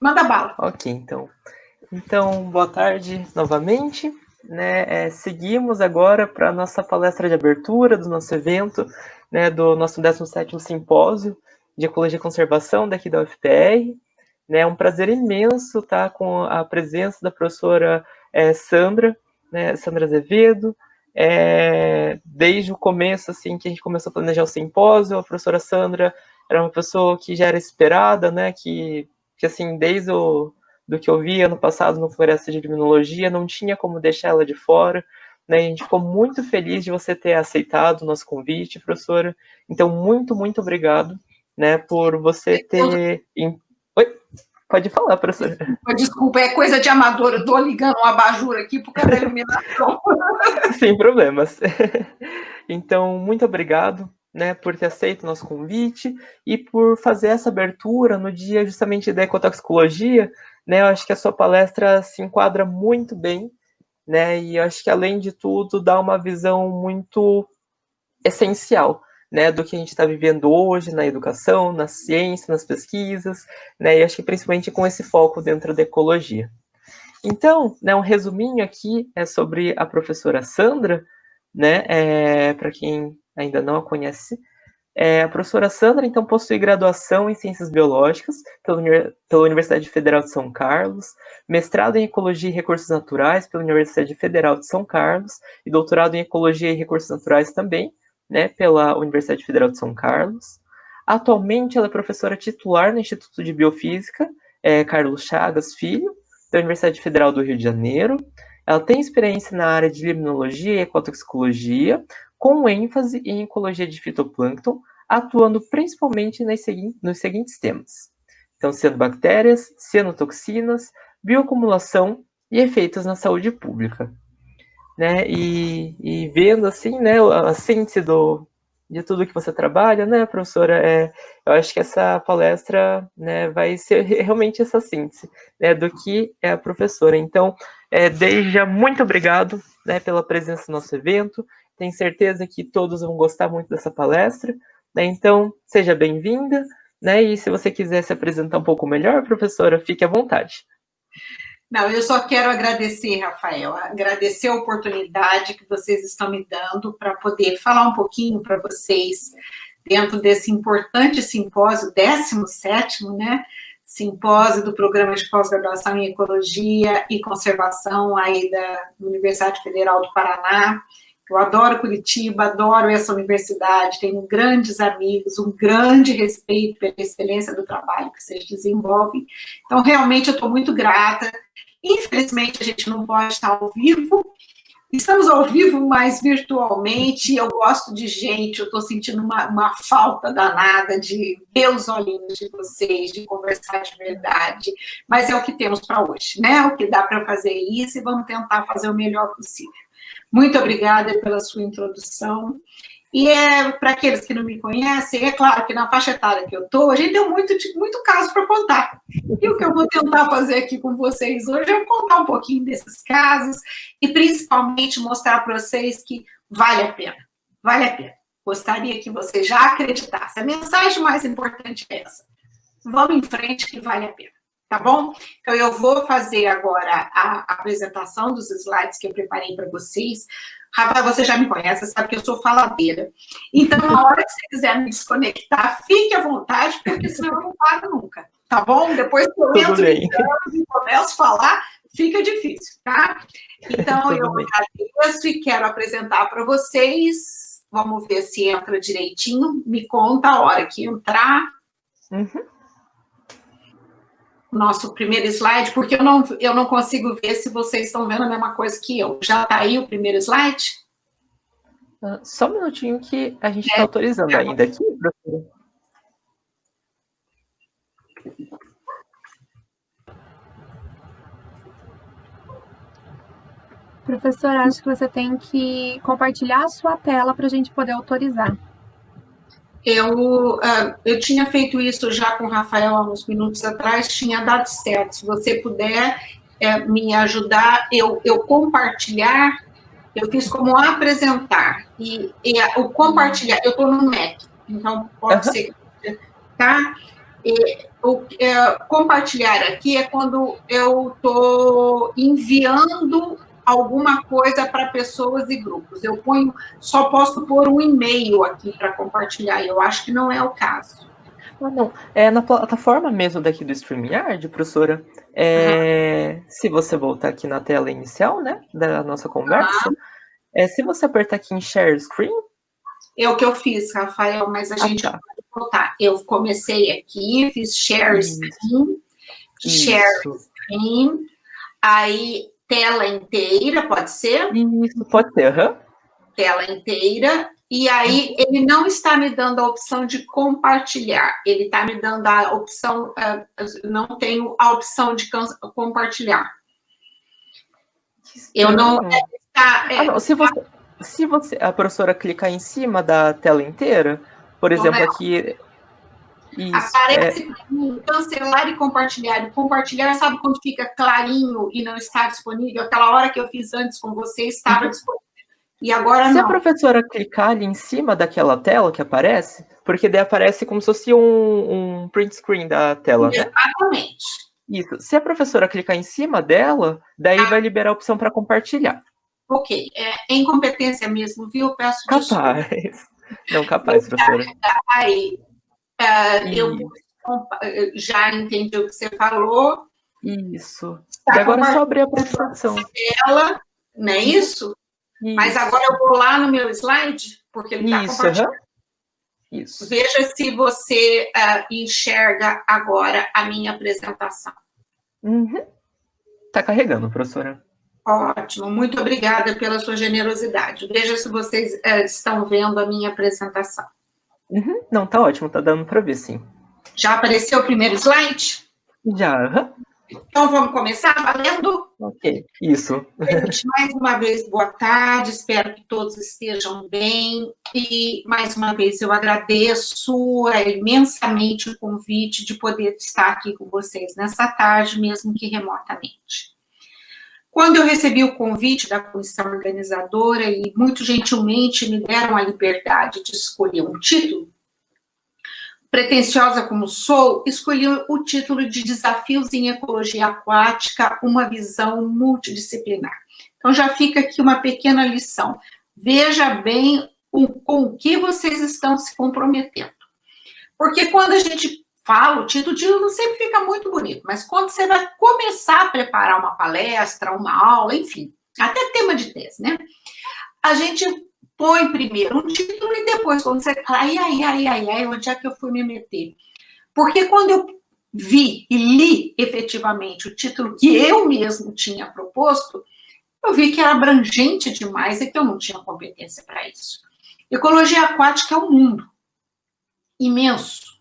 Manda bala. Ok, então boa tarde novamente. Né, seguimos agora para a nossa palestra de abertura do nosso evento, né, do nosso 17º Simpósio de Ecologia e Conservação daqui da UFPR. Né, é um prazer imenso estar com a presença da professora Sandra, né, Sandra Azevedo. Desde o começo, assim, que a gente começou a planejar o simpósio, a professora Sandra era uma pessoa que já era esperada, né, que assim, desde do que eu vi ano passado no Floresta de Limnologia, não tinha como deixar ela de fora. Né? A gente ficou muito feliz de você ter aceitado o nosso convite, professora. Então, muito, muito obrigado, né, por você ter... Oi? Pode falar, professora. Desculpa, é coisa de amador. Eu estou ligando um abajur aqui por causa da iluminação. Sem problemas. Então, muito obrigado, né, por ter aceito o nosso convite e por fazer essa abertura no dia justamente da ecotoxicologia. Né, eu acho que a sua palestra se enquadra muito bem, né, e eu acho que, além de tudo, dá uma visão muito essencial, né, do que a gente está vivendo hoje na educação, na ciência, nas pesquisas, né, e acho que principalmente com esse foco dentro da ecologia. Então, né, um resuminho aqui é sobre a professora Sandra, né, para quem ainda não a conhece. A professora Sandra, então, possui graduação em Ciências Biológicas pela Universidade Federal de São Carlos, mestrado em Ecologia e Recursos Naturais pela Universidade Federal de São Carlos e doutorado em Ecologia e Recursos Naturais também, né, pela Universidade Federal de São Carlos. Atualmente, ela é professora titular no Instituto de Biofísica Carlos Chagas Filho, da Universidade Federal do Rio de Janeiro. Ela tem experiência na área de limnologia e ecotoxicologia, com ênfase em ecologia de fitoplâncton, atuando principalmente nos seguintes temas. Então, cianobactérias, cianotoxinas, bioacumulação e efeitos na saúde pública. Né? E vendo assim, né, a síntese de tudo que você trabalha, né, professora, eu acho que essa palestra, né, vai ser realmente essa síntese, né, do que é a professora. Então, desde já, muito obrigado, né, pela presença no nosso evento. Tenho certeza que todos vão gostar muito dessa palestra. Né? Então, seja bem-vinda. Né? E se você quiser se apresentar um pouco melhor, professora, fique à vontade. Não, eu só quero agradecer, Rafael, agradecer a oportunidade que vocês estão me dando para poder falar um pouquinho para vocês dentro desse importante simpósio, 17º, né? Simpósio do Programa de Pós-Graduação em Ecologia e Conservação aí da Universidade Federal do Paraná. Eu adoro Curitiba, adoro essa universidade, tenho grandes amigos, um grande respeito pela excelência do trabalho que vocês desenvolvem. Então, realmente, eu estou muito grata. Infelizmente, a gente não pode estar ao vivo. Estamos ao vivo, mas virtualmente. Eu gosto de gente, eu estou sentindo uma falta danada de ver os olhinhos de vocês, de conversar de verdade. Mas é o que temos para hoje, né? O que dá para fazer isso e vamos tentar fazer o melhor possível. Muito obrigada pela sua introdução. E para aqueles que não me conhecem, é claro que na faixa etária que eu estou, a gente tem muito caso para contar. E o que eu vou tentar fazer aqui com vocês hoje é contar um pouquinho desses casos e principalmente mostrar para vocês que vale a pena. Vale a pena. Gostaria que vocês já acreditassem. A mensagem mais importante é essa. Vamos em frente que vale a pena. Tá bom? Então, eu vou fazer agora a apresentação dos slides que eu preparei para vocês. Rafael, você já me conhece, sabe que eu sou faladeira. Então, na hora que você quiser me desconectar, fique à vontade, porque senão eu não paro nunca. Tá bom? Depois que eu entro e começo a falar, fica difícil, tá? Então, eu agradeço e quero apresentar para vocês. Vamos ver se entra direitinho. Me conta a hora que entrar. Nosso primeiro slide, porque eu não consigo ver se vocês estão vendo a mesma coisa que eu. Já está aí o primeiro slide? Só um minutinho que a gente está autorizando ainda aqui, professora. Professora, acho que você tem que compartilhar a sua tela para a gente poder autorizar. Eu tinha feito isso já com o Rafael há uns minutos atrás, tinha dado certo. Se você puder me ajudar, eu compartilhar, eu fiz como apresentar. E o compartilhar, eu estou no Mac, então pode ser, tá? Compartilhar aqui é quando eu estou enviando alguma coisa para pessoas e grupos. Eu só posso pôr um e-mail aqui para compartilhar. Eu acho que não é o caso. Não. Na plataforma mesmo daqui do StreamYard, professora, se você voltar aqui na tela inicial, né, da nossa conversa, se você apertar aqui em Share Screen... É o que eu fiz, Rafael, mas a gente pode voltar. Eu comecei aqui, fiz Share Screen, aí tela inteira, pode ser? Isso, pode ser, Tela inteira, e aí ele não está me dando a opção de compartilhar, ele está me dando a opção, não tenho a opção de compartilhar. Eu não... não, se você, a professora clicar em cima da tela inteira, por exemplo, aqui... Isso, aparece cancelar e compartilhar. Compartilhar, sabe quando fica clarinho e não está disponível? Aquela hora que eu fiz antes com você estava disponível. E agora se não. A professora clicar ali em cima daquela tela que aparece, porque daí aparece como se fosse um print screen da tela, né? Exatamente. Isso. Se a professora clicar em cima dela, daí vai liberar a opção para compartilhar. Ok. É incompetência mesmo, viu? Peço desculpa. Não, capaz, professora. Aí, eu já entendi o que você falou. Isso. E agora é só abrir a apresentação. Tela, não é isso? Mas agora eu vou lá no meu slide, porque ele está compartilhando. Isso. Veja se você enxerga agora a minha apresentação. Está carregando, professora. Ótimo, muito obrigada pela sua generosidade. Veja se vocês estão vendo a minha apresentação. Não, tá ótimo, tá dando para ver, sim. Já apareceu o primeiro slide? Já. Então, vamos começar valendo? Ok, isso. Gente, mais uma vez, boa tarde, espero que todos estejam bem, e mais uma vez eu agradeço imensamente o convite de poder estar aqui com vocês nessa tarde, mesmo que remotamente. Quando eu recebi o convite da comissão organizadora e muito gentilmente me deram a liberdade de escolher um título, pretensiosa como sou, escolhi o título de Desafios em Ecologia Aquática, uma visão multidisciplinar. Então, já fica aqui uma pequena lição. Veja bem com o que vocês estão se comprometendo. Porque quando a gente fala o título sempre fica muito bonito, mas quando você vai começar a preparar uma palestra, uma aula, enfim, até tema de tese, né? A gente põe primeiro um título e depois, quando você fala, onde é que eu fui me meter? Porque quando eu vi e li efetivamente o título que eu mesmo tinha proposto, eu vi que era abrangente demais e que eu não tinha competência para isso. Ecologia aquática é um mundo imenso,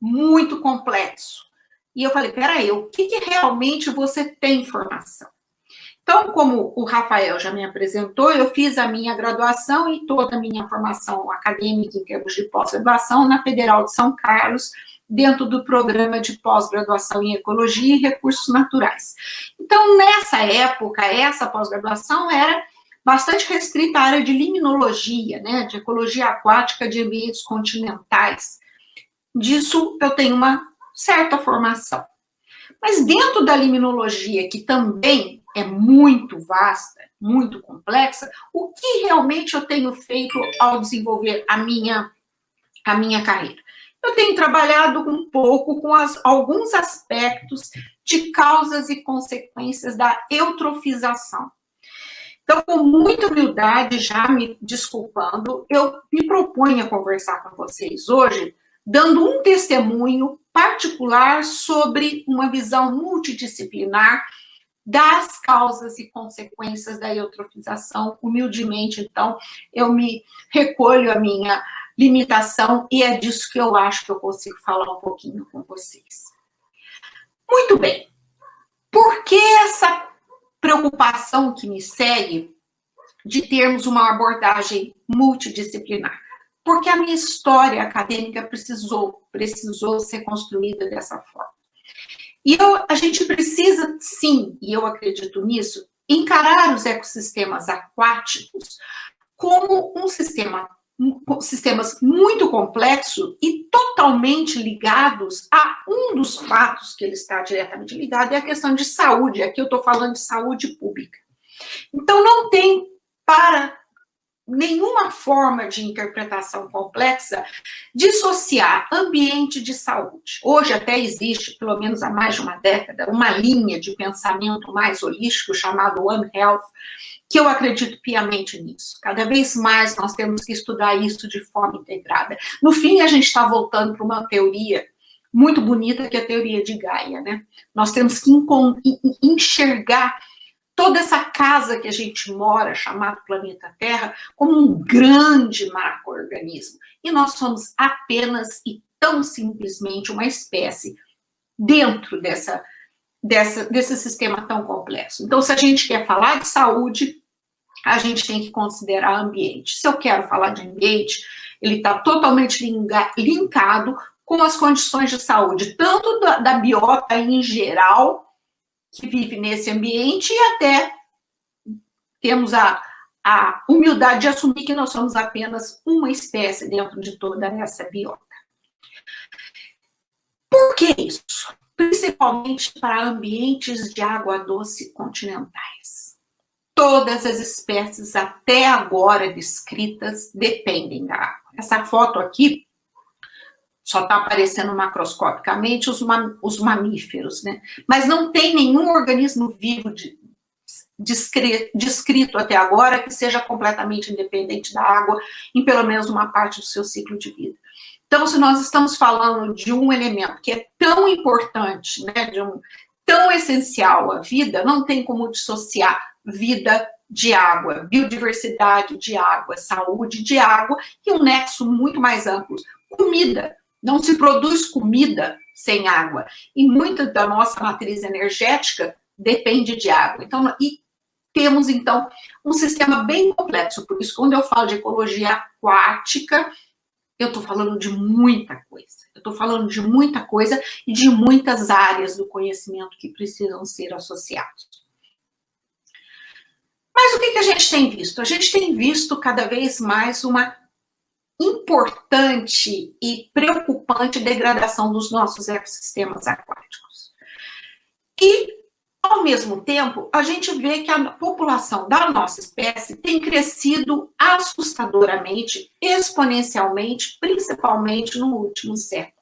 muito complexo. E eu falei, peraí, o que realmente você tem informação? Então, como o Rafael já me apresentou, eu fiz a minha graduação e toda a minha formação acadêmica em termos de pós-graduação na Federal de São Carlos, dentro do programa de pós-graduação em Ecologia e Recursos Naturais. Então, nessa época, essa pós-graduação era bastante restrita à área de limnologia, né, de ecologia aquática de ambientes continentais. Disso eu tenho uma certa formação. Mas dentro da limnologia, que também é muito vasta, muito complexa, o que realmente eu tenho feito ao desenvolver a minha carreira? Eu tenho trabalhado um pouco com alguns aspectos de causas e consequências da eutrofização. Então, com muita humildade, já me desculpando, eu me proponho a conversar com vocês hoje, dando um testemunho particular sobre uma visão multidisciplinar das causas e consequências da eutrofização. Humildemente, então, eu me recolho a minha limitação e é disso que eu acho que eu consigo falar um pouquinho com vocês. Muito bem. Por que essa preocupação que me segue de termos uma abordagem multidisciplinar? Porque a minha história acadêmica precisou ser construída dessa forma. E a gente precisa, sim, e eu acredito nisso, encarar os ecossistemas aquáticos como um sistema sistemas muito complexos e totalmente ligados a um dos fatos que ele está diretamente ligado, é a questão de saúde. Aqui eu estou falando de saúde pública. Então, não tem para nenhuma forma de interpretação complexa dissociar ambiente de saúde. Hoje até existe, pelo menos há mais de uma década, uma linha de pensamento mais holístico chamado One Health, que eu acredito piamente nisso. Cada vez mais nós temos que estudar isso de forma integrada. No fim, a gente está voltando para uma teoria muito bonita, que é a teoria de Gaia, né? Nós temos que enxergar toda essa casa que a gente mora, chamado planeta Terra, como um grande macro-organismo. E nós somos apenas e tão simplesmente uma espécie dentro desse sistema tão complexo. Então, se a gente quer falar de saúde, a gente tem que considerar ambiente. Se eu quero falar de ambiente, ele está totalmente linkado com as condições de saúde, tanto da biota em geral, que vive nesse ambiente, e até temos a humildade de assumir que nós somos apenas uma espécie dentro de toda essa biota. Por que isso? Principalmente para ambientes de água doce continentais. Todas as espécies até agora descritas dependem da água. Essa foto aqui só está aparecendo macroscopicamente os mamíferos, né? Mas não tem nenhum organismo vivo descrito até agora que seja completamente independente da água em pelo menos uma parte do seu ciclo de vida. Então, se nós estamos falando de um elemento que é tão importante, né, tão essencial à vida, não tem como dissociar vida de água, biodiversidade de água, saúde de água, e um nexo muito mais amplo, comida. Não se produz comida sem água, e muita da nossa matriz energética depende de água. Então, e temos, então, um sistema bem complexo. Por isso, quando eu falo de ecologia aquática, eu estou falando de muita coisa. Eu estou falando de muita coisa e de muitas áreas do conhecimento que precisam ser associados. Mas o que a gente tem visto? A gente tem visto cada vez mais uma importante e preocupante degradação dos nossos ecossistemas aquáticos. E, ao mesmo tempo, a gente vê que a população da nossa espécie tem crescido assustadoramente, exponencialmente, principalmente no último século.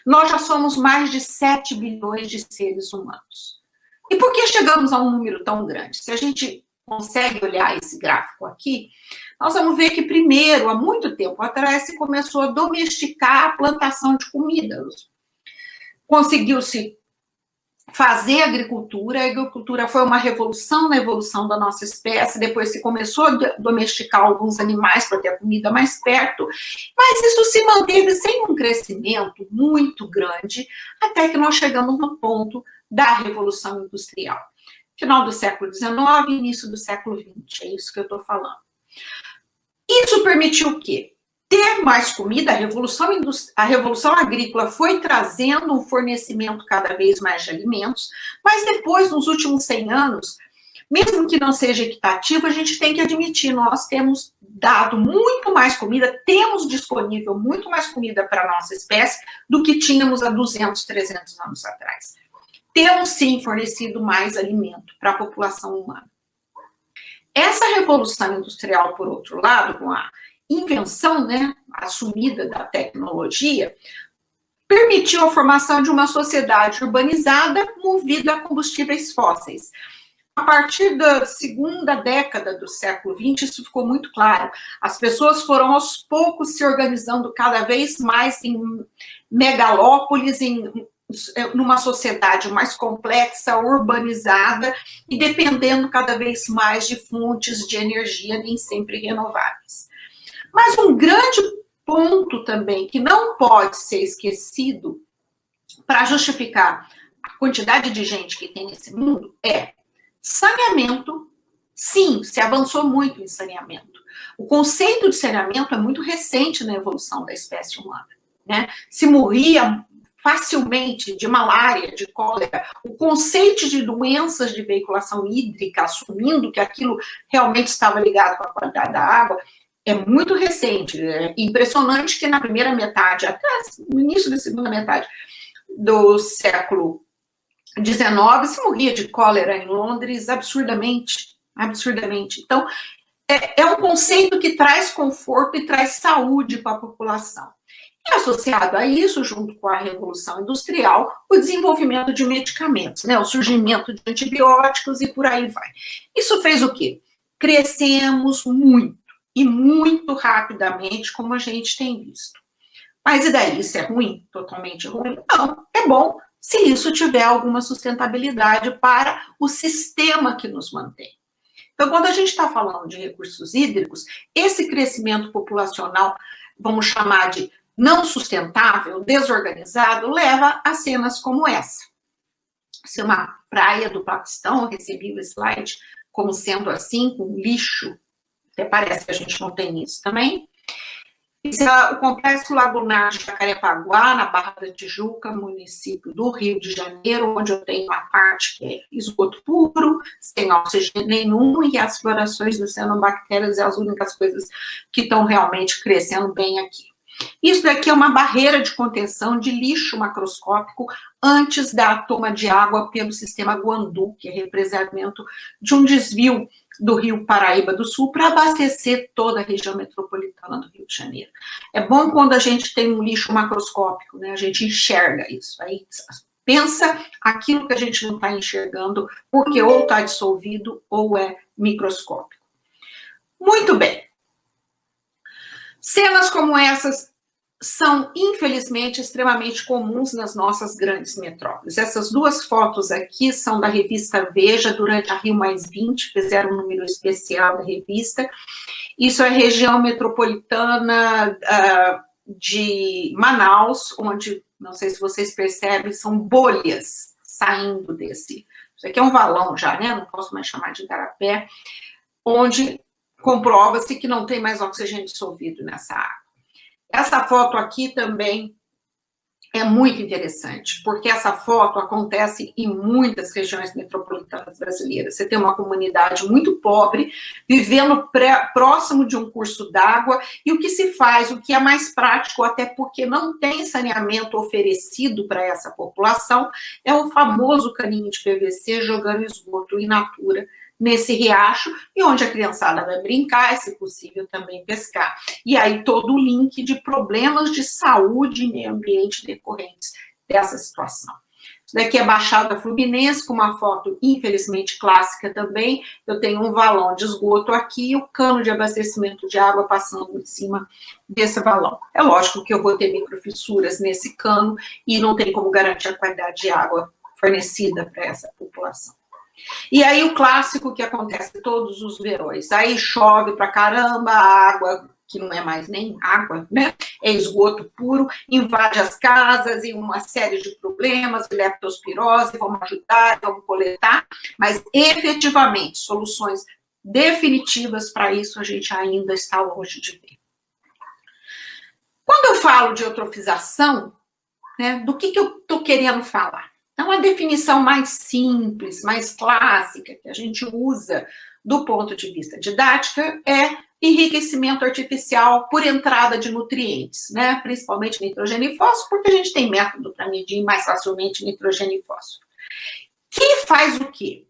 Nós já somos mais de 7 bilhões de seres humanos. E por que chegamos a um número tão grande? Se a gente consegue olhar esse gráfico aqui, nós vamos ver que primeiro, há muito tempo atrás, se começou a domesticar a plantação de comida. Conseguiu-se fazer agricultura, a agricultura foi uma revolução na evolução da nossa espécie, depois se começou a domesticar alguns animais para ter a comida mais perto, mas isso se manteve sem um crescimento muito grande, até que nós chegamos no ponto da Revolução Industrial. Final do século XIX, início do século XX, é isso que eu estou falando. Isso permitiu o quê? Ter mais comida, a revolução agrícola foi trazendo um fornecimento cada vez mais de alimentos, mas depois, nos últimos 100 anos, mesmo que não seja equitativo, a gente tem que admitir, nós temos dado muito mais comida, temos disponível muito mais comida para a nossa espécie do que tínhamos há 200, 300 anos atrás. Temos, sim, fornecido mais alimento para a população humana. Essa revolução industrial, por outro lado, com a invenção, né, assumida da tecnologia, permitiu a formação de uma sociedade urbanizada movida a combustíveis fósseis. A partir da segunda década do século XX, isso ficou muito claro. As pessoas foram, aos poucos, se organizando cada vez mais em megalópolis, numa sociedade mais complexa, urbanizada, e dependendo cada vez mais de fontes de energia nem sempre renováveis. Mas um grande ponto também, que não pode ser esquecido para justificar a quantidade de gente que tem nesse mundo, é saneamento. Sim, se avançou muito em saneamento. O conceito de saneamento é muito recente na evolução da espécie humana, né? Se morria facilmente de malária, de cólera, o conceito de doenças de veiculação hídrica, assumindo que aquilo realmente estava ligado com a qualidade da água, é muito recente, é impressionante que na primeira metade, até no início da segunda metade do século XIX, se morria de cólera em Londres absurdamente, absurdamente. Então, é um conceito que traz conforto e traz saúde para a população. E associado a isso, junto com a Revolução Industrial, o desenvolvimento de medicamentos, né, o surgimento de antibióticos e por aí vai. Isso fez o quê? Crescemos muito, e muito rapidamente, como a gente tem visto. Mas e daí? Isso é ruim? Totalmente ruim? Não, é bom se isso tiver alguma sustentabilidade para o sistema que nos mantém. Então, quando a gente está falando de recursos hídricos, esse crescimento populacional, vamos chamar de não sustentável, desorganizado, leva a cenas como essa. Se uma praia do Paquistão, eu recebi o slide como sendo assim, com lixo, até parece que a gente não tem isso também. Esse é o Complexo Lagunar de Jacarepaguá, na Barra da Tijuca, município do Rio de Janeiro, onde eu tenho uma parte que é esgoto puro, sem oxigênio nenhum, e as florações do cianobactérias é as únicas coisas que estão realmente crescendo bem aqui. Isso daqui é uma barreira de contenção de lixo macroscópico antes da toma de água pelo sistema Guandu, que é represamento de um desvio do Rio Paraíba do Sul para abastecer toda a região metropolitana do Rio de Janeiro. É bom quando a gente tem um lixo macroscópico, né? A gente enxerga isso. Aí pensa aquilo que a gente não está enxergando, porque ou está dissolvido ou é microscópico. Muito bem. Cenas como essas são, infelizmente, extremamente comuns nas nossas grandes metrópoles. Essas duas fotos aqui são da revista Veja, durante a Rio+20, fizeram um número especial da revista. Isso é a região metropolitana de Manaus, onde, não sei se vocês percebem, são bolhas saindo desse... Isso aqui é um valão já, né? Não posso mais chamar de igarapé, onde comprova-se que não tem mais oxigênio dissolvido nessa água. Essa foto aqui também é muito interessante, porque essa foto acontece em muitas regiões metropolitanas brasileiras. Você tem uma comunidade muito pobre, vivendo próximo de um curso d'água, e o que se faz, o que é mais prático, até porque não tem saneamento oferecido para essa população, é o famoso caninho de PVC jogando esgoto in natura nesse riacho, e onde a criançada vai brincar, e, se possível, também pescar. E aí todo o link de problemas de saúde e meio ambiente decorrentes dessa situação. Isso daqui é Baixada Fluminense, com uma foto, infelizmente, clássica também. Eu tenho um valão de esgoto aqui e o cano de abastecimento de água passando em cima desse valão. É lógico que eu vou ter microfissuras nesse cano e não tem como garantir a qualidade de água fornecida para essa população. E aí o clássico que acontece todos os verões, aí chove pra caramba, a água, que não é mais nem água, né, é esgoto puro, invade as casas e uma série de problemas, leptospirose, vamos ajudar, vamos coletar, mas efetivamente, soluções definitivas para isso a gente ainda está longe de ver. Quando eu falo de eutrofização, né, do que eu estou querendo falar? Então, a definição mais simples, mais clássica, que a gente usa do ponto de vista didático, é enriquecimento artificial por entrada de nutrientes, né? Principalmente nitrogênio e fósforo, porque a gente tem método para medir mais facilmente nitrogênio e fósforo. Que faz o quê?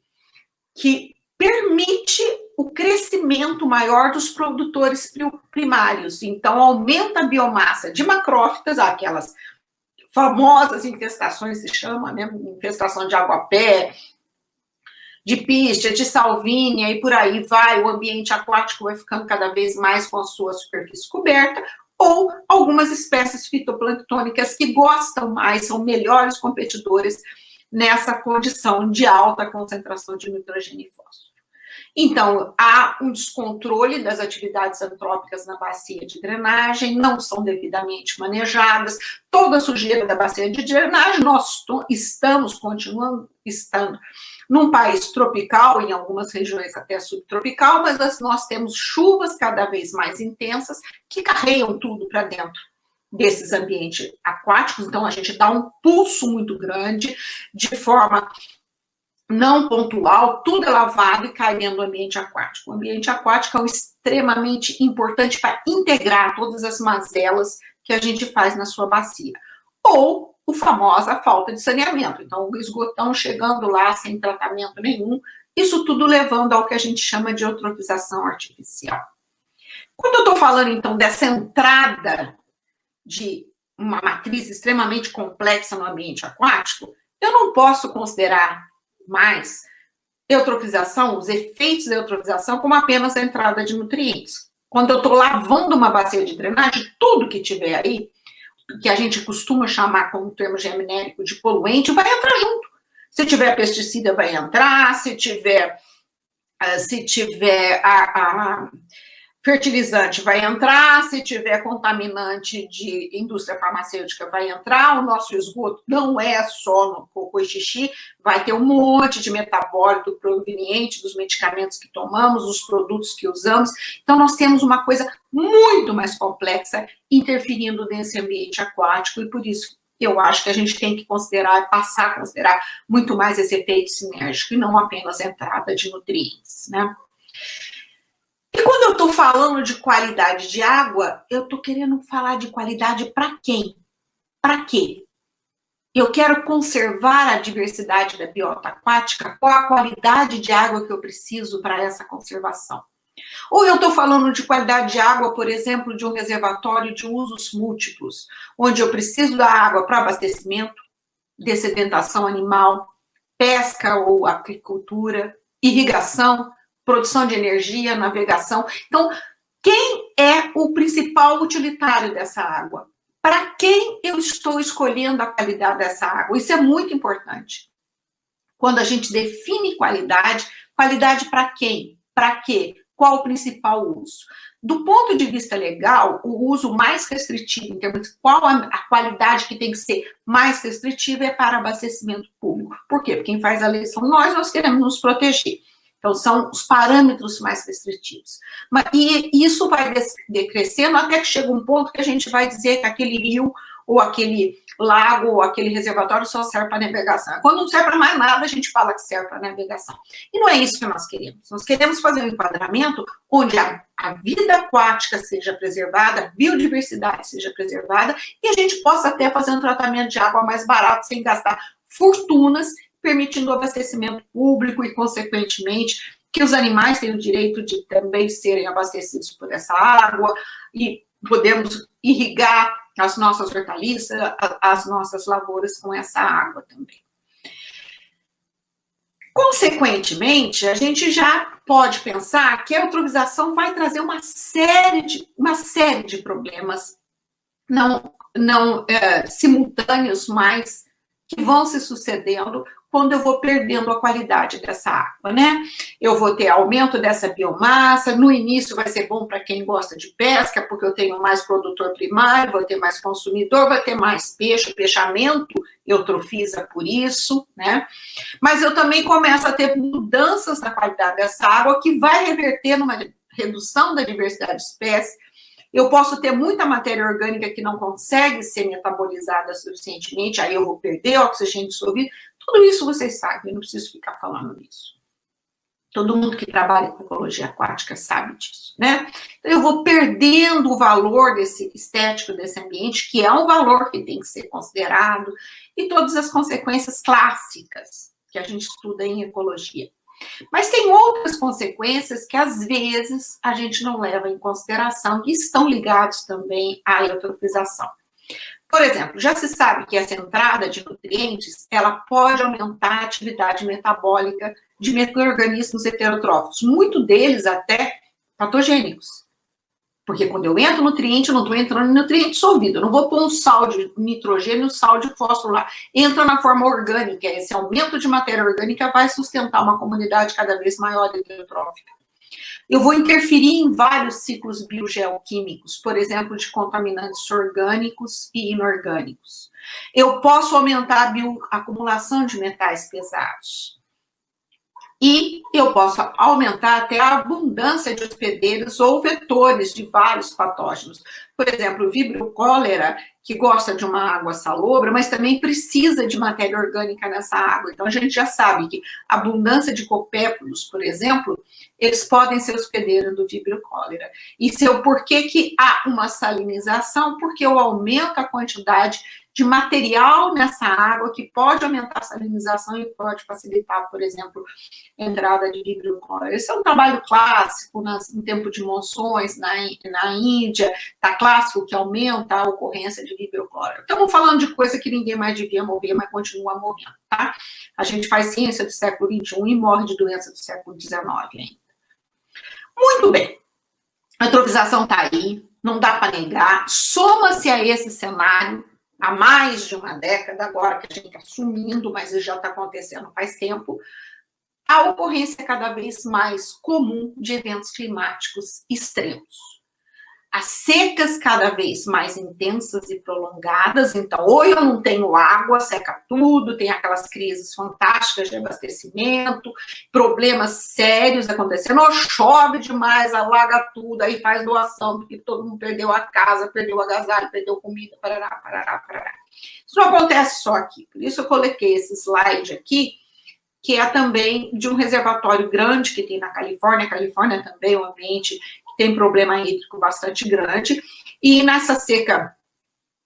Que permite o crescimento maior dos produtores primários. Então, aumenta a biomassa de macrófitas, aquelas famosas infestações, se chama, né? Infestação de água-pé, de pístia, de salvínia, e por aí vai, o ambiente aquático vai ficando cada vez mais com a sua superfície coberta, ou algumas espécies fitoplânctônicas que gostam mais, são melhores competidores nessa condição de alta concentração de nitrogênio e fósforo. Então, há um descontrole das atividades antrópicas na bacia de drenagem, não são devidamente manejadas, toda a sujeira da bacia de drenagem, nós continuamos estando num país tropical, em algumas regiões até subtropical, mas nós temos chuvas cada vez mais intensas que carregam tudo para dentro desses ambientes aquáticos, então a gente dá um pulso muito grande, de forma não pontual, tudo é lavado e cai dentro do ambiente aquático. O ambiente aquático é extremamente importante para integrar todas as mazelas que a gente faz na sua bacia. Ou a famosa falta de saneamento. Então, o esgotão chegando lá sem tratamento nenhum, isso tudo levando ao que a gente chama de eutrofização artificial. Quando eu estou falando, então, dessa entrada de uma matriz extremamente complexa no ambiente aquático, eu não posso considerar mais eutrofização, os efeitos da eutrofização, como apenas a entrada de nutrientes. Quando eu estou lavando uma bacia de drenagem, tudo que tiver aí, que a gente costuma chamar como termo genérico de poluente, vai entrar junto. Se tiver pesticida, vai entrar, se tiver fertilizante vai entrar, se tiver contaminante de indústria farmacêutica vai entrar, o nosso esgoto não é só no cocô e xixi, vai ter um monte de metabólito proveniente dos medicamentos que tomamos, dos produtos que usamos, então nós temos uma coisa muito mais complexa interferindo nesse ambiente aquático e por isso eu acho que a gente tem que considerar, passar a considerar muito mais esse efeito sinérgico e não apenas a entrada de nutrientes, né? E quando eu estou falando de qualidade de água, eu estou querendo falar de qualidade para quem? Para quê? Eu quero conservar a diversidade da biota aquática, qual a qualidade de água que eu preciso para essa conservação? Ou eu estou falando de qualidade de água, por exemplo, de um reservatório de usos múltiplos, onde eu preciso da água para abastecimento, dessedentação animal, pesca ou agricultura, irrigação, produção de energia, navegação. Então, quem é o principal utilitário dessa água? Para quem eu estou escolhendo a qualidade dessa água? Isso é muito importante. Quando a gente define qualidade, qualidade para quem? Para quê? Qual o principal uso? Do ponto de vista legal, o uso mais restritivo, em termos de qual a qualidade que tem que ser mais restritiva é para abastecimento público. Por quê? Porque quem faz a lei são nós queremos nos proteger. Então, são os parâmetros mais restritivos. E isso vai decrescendo até que chega um ponto que a gente vai dizer que aquele rio, ou aquele lago, ou aquele reservatório só serve para navegação. Quando não serve para mais nada, a gente fala que serve para navegação. E não é isso que nós queremos. Nós queremos fazer um enquadramento onde a vida aquática seja preservada, a biodiversidade seja preservada, e a gente possa até fazer um tratamento de água mais barato, sem gastar fortunas, permitindo o abastecimento público e, consequentemente, que os animais tenham o direito de também serem abastecidos por essa água e podemos irrigar as nossas hortaliças, as nossas lavouras com essa água também. Consequentemente, a gente já pode pensar que a eutrofização vai trazer uma série de problemas não simultâneos, mas que vão se sucedendo quando eu vou perdendo a qualidade dessa água, né? Eu vou ter aumento dessa biomassa, no início vai ser bom para quem gosta de pesca, porque eu tenho mais produtor primário, vou ter mais consumidor, vai ter mais peixe, o peixamento eutrofiza por isso, né? Mas eu também começo a ter mudanças na qualidade dessa água que vai reverter numa redução da diversidade de espécies. Eu posso ter muita matéria orgânica que não consegue ser metabolizada suficientemente, aí eu vou perder oxigênio dissolvido. Tudo isso vocês sabem, eu não preciso ficar falando nisso. Todo mundo que trabalha com ecologia aquática sabe disso, né? Então, eu vou perdendo o valor desse estético desse ambiente, que é um valor que tem que ser considerado, e todas as consequências clássicas que a gente estuda em ecologia. Mas tem outras consequências que, às vezes, a gente não leva em consideração e estão ligados também à eutrofização. Por exemplo, já se sabe que essa entrada de nutrientes, ela pode aumentar a atividade metabólica de micro-organismos heterotróficos, muito deles até patogênicos. Porque quando eu entro nutriente, eu não estou entrando em nutriente dissolvido, eu não vou pôr um sal de nitrogênio, um sal de fósforo lá. Entra na forma orgânica, esse aumento de matéria orgânica vai sustentar uma comunidade cada vez maior heterotrófica. Eu vou interferir em vários ciclos biogeoquímicos, por exemplo, de contaminantes orgânicos e inorgânicos. Eu posso aumentar a acumulação de metais pesados. E eu posso aumentar até a abundância de hospedeiros ou vetores de vários patógenos. Por exemplo, o Vibrio cholera, que gosta de uma água salobra, mas também precisa de matéria orgânica nessa água. Então, a gente já sabe que a abundância de copépodos, por exemplo, eles podem ser hospedeiros do Vibrio cholera. E por que que há uma salinização? Porque eu aumento a quantidade de material nessa água que pode aumentar a salinização e pode facilitar, por exemplo, a entrada de Vibrio cholera. Esse é um trabalho clássico em tempo de monções na Índia, tá clássico que aumenta a ocorrência de Vibrio cholera. Estamos falando de coisa que ninguém mais devia morrer, mas continua morrendo, tá? A gente faz ciência do século XXI e morre de doença do século XIX ainda. Muito bem. A eutrofização está aí, não dá para negar. Soma-se a esse cenário há mais de uma década, agora que a gente está sumindo, mas isso já está acontecendo faz tempo, a ocorrência cada vez mais comum de eventos climáticos extremos. As secas cada vez mais intensas e prolongadas, então, ou eu não tenho água, seca tudo, tem aquelas crises fantásticas de abastecimento, problemas sérios acontecendo, ou chove demais, alaga tudo, aí faz doação, porque todo mundo perdeu a casa, perdeu agasalho, perdeu comida, parará, parará, parará. Isso não acontece só aqui, por isso eu coloquei esse slide aqui, que é também de um reservatório grande que tem na Califórnia. A Califórnia também é um ambiente tem problema hídrico bastante grande, e nessa seca,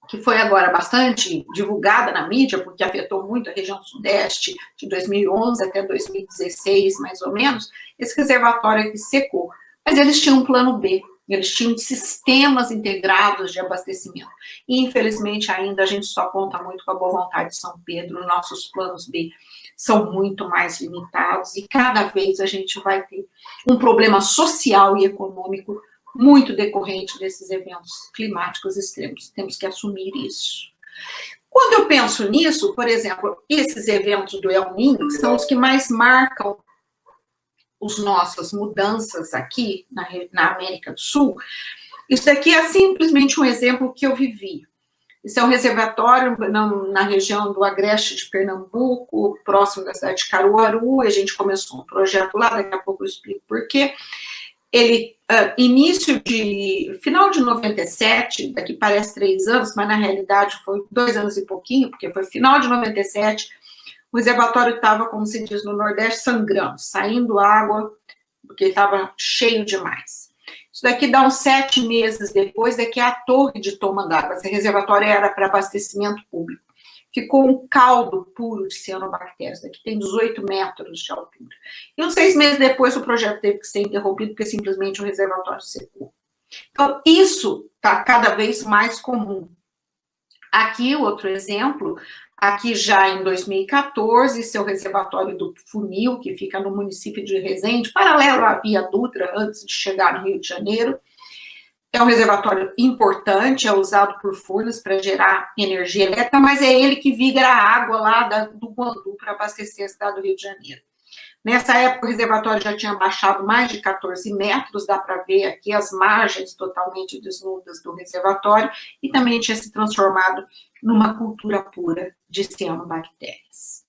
que foi agora bastante divulgada na mídia, porque afetou muito a região sudeste, de 2011 até 2016, mais ou menos, esse reservatório aqui secou. Mas eles tinham um plano B, eles tinham sistemas integrados de abastecimento. E, infelizmente, ainda a gente só conta muito com a boa vontade de São Pedro, nossos planos B são muito mais limitados e cada vez a gente vai ter um problema social e econômico muito decorrente desses eventos climáticos extremos. Temos que assumir isso. Quando eu penso nisso, por exemplo, esses eventos do El Niño são os que mais marcam as nossas mudanças aqui na América do Sul. Isso daqui é simplesmente um exemplo que eu vivi. Isso é um reservatório na região do Agreste de Pernambuco, próximo da cidade de Caruaru, e a gente começou um projeto lá, daqui a pouco eu explico por quê. Ele, final de 97, daqui parece 3 anos, mas na realidade foi 2 anos e pouquinho, porque foi final de 97, o reservatório estava, como se diz no Nordeste, sangrando, saindo água, porque estava cheio demais. Isso daqui dá uns 7 meses depois, daqui é a torre de toma d'água. Esse reservatório era para abastecimento público. Ficou um caldo puro de cianobactérias, daqui tem 18 metros de altura. E uns 6 meses depois o projeto teve que ser interrompido, porque simplesmente o reservatório secou. Então, isso está cada vez mais comum. Aqui, outro exemplo, aqui já em 2014, seu reservatório do Funil, que fica no município de Resende, paralelo à Via Dutra, antes de chegar no Rio de Janeiro. É um reservatório importante, é usado por Furnas para gerar energia elétrica, mas é ele que viga a água lá do Guandu para abastecer a cidade do Rio de Janeiro. Nessa época, o reservatório já tinha baixado mais de 14 metros, dá para ver aqui as margens totalmente desnudas do reservatório, e também tinha se transformado numa cultura pura de cianobactérias.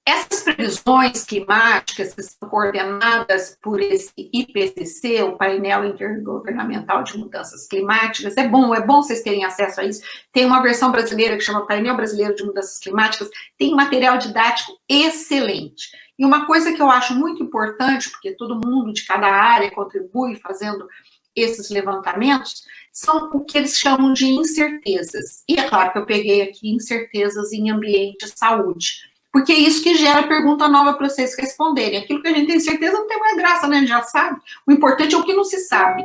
Essas previsões climáticas que são coordenadas por esse IPCC, o Painel Intergovernamental de Mudanças Climáticas, é bom vocês terem acesso a isso. Tem uma versão brasileira que chama Painel Brasileiro de Mudanças Climáticas, tem material didático excelente. E uma coisa que eu acho muito importante, porque todo mundo de cada área contribui fazendo esses levantamentos, são o que eles chamam de incertezas. E é claro que eu peguei aqui incertezas em ambiente de saúde, porque é isso que gera pergunta nova para vocês responderem. Aquilo que a gente tem certeza não tem mais graça, né? A gente já sabe. O importante é o que não se sabe.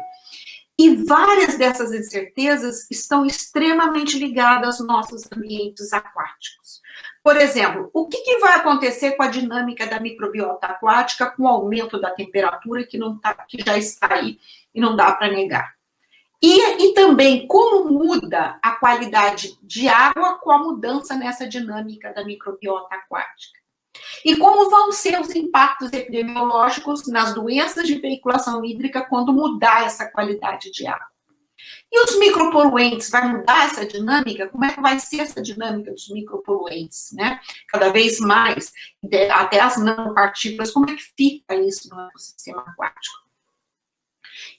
E várias dessas incertezas estão extremamente ligadas aos nossos ambientes aquáticos. Por exemplo, o que vai acontecer com a dinâmica da microbiota aquática com o aumento da temperatura que já está aí e não dá para negar? E também como muda a qualidade de água com a mudança nessa dinâmica da microbiota aquática. E como vão ser os impactos epidemiológicos nas doenças de veiculação hídrica quando mudar essa qualidade de água. E os micropoluentes, vai mudar essa dinâmica? Como é que vai ser essa dinâmica dos micropoluentes, né? Cada vez mais, até as nanopartículas, como é que fica isso no ecossistema aquático?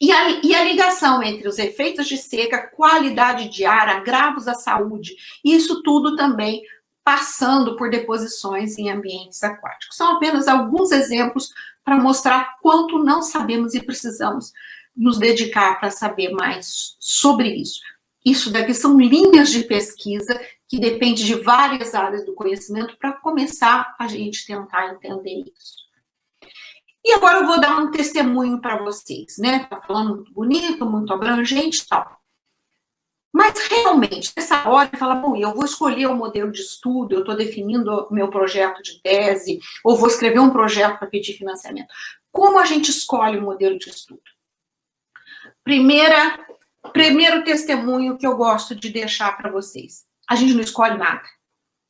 E a ligação entre os efeitos de seca, qualidade de ar, agravos à saúde, isso tudo também passando por deposições em ambientes aquáticos. São apenas alguns exemplos para mostrar quanto não sabemos e precisamos nos dedicar para saber mais sobre isso. Isso daqui são linhas de pesquisa que dependem de várias áreas do conhecimento para começar a gente tentar entender isso. E agora eu vou dar um testemunho para vocês, né? Tá falando muito bonito, muito abrangente e tal. Mas realmente, nessa hora, fala, bom, eu vou escolher o modelo de estudo, eu estou definindo o meu projeto de tese, ou vou escrever um projeto para pedir financiamento. Como a gente escolhe o modelo de estudo? Primeiro testemunho que eu gosto de deixar para vocês. A gente não escolhe nada.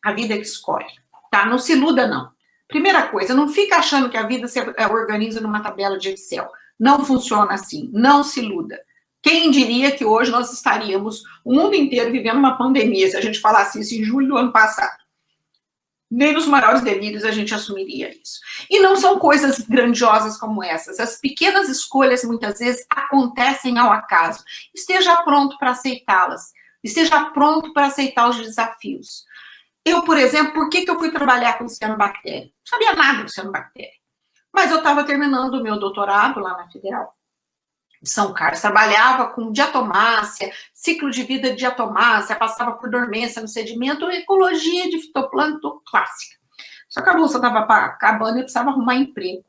A vida é que escolhe, tá? Não se iluda, não. Primeira coisa, não fica achando que a vida se organiza numa tabela de Excel. Não funciona assim. Não se iluda. Quem diria que hoje nós estaríamos o mundo inteiro vivendo uma pandemia, se a gente falasse isso em julho do ano passado? Nem nos maiores delírios a gente assumiria isso. E não são coisas grandiosas como essas. As pequenas escolhas, muitas vezes, acontecem ao acaso. Esteja pronto para aceitá-las. Esteja pronto para aceitar os desafios. Eu, por exemplo, por que eu fui trabalhar com cianobactéria? Não sabia nada de cianobactéria. Mas eu estava terminando o meu doutorado lá na Federal de São Carlos, trabalhava com diatomácea, ciclo de vida de diatomácea, passava por dormência no sedimento, ecologia de fitoplâncton clássica. Só que a bolsa estava acabando e eu precisava arrumar emprego.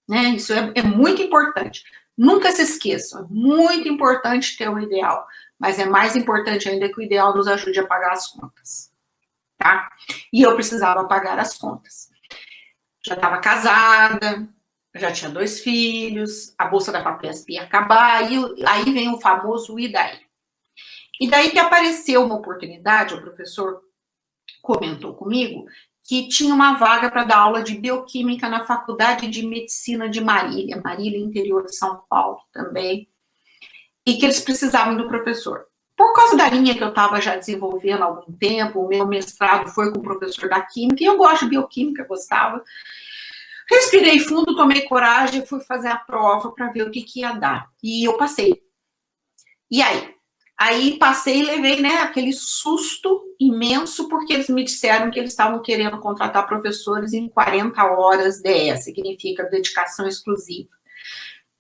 Né? Isso é muito importante. Nunca se esqueçam, é muito importante ter um ideal, mas é mais importante ainda que o ideal nos ajude a pagar as contas. Tá? E eu precisava pagar as contas. Já estava casada, já tinha 2 filhos, a bolsa da FAPESP ia acabar, e aí vem o famoso e daí? E daí que apareceu uma oportunidade, o professor comentou comigo, que tinha uma vaga para dar aula de bioquímica na Faculdade de Medicina de Marília, interior de São Paulo também, e que eles precisavam do professor. Por causa da linha que eu estava já desenvolvendo há algum tempo, o meu mestrado foi com o professor da Química, e eu gosto de bioquímica, gostava. Respirei fundo, tomei coragem e fui fazer a prova para ver o que ia dar. E eu passei. E aí? Aí passei e levei, né, aquele susto imenso, porque eles me disseram que eles estavam querendo contratar professores em 40 horas DE, significa dedicação exclusiva.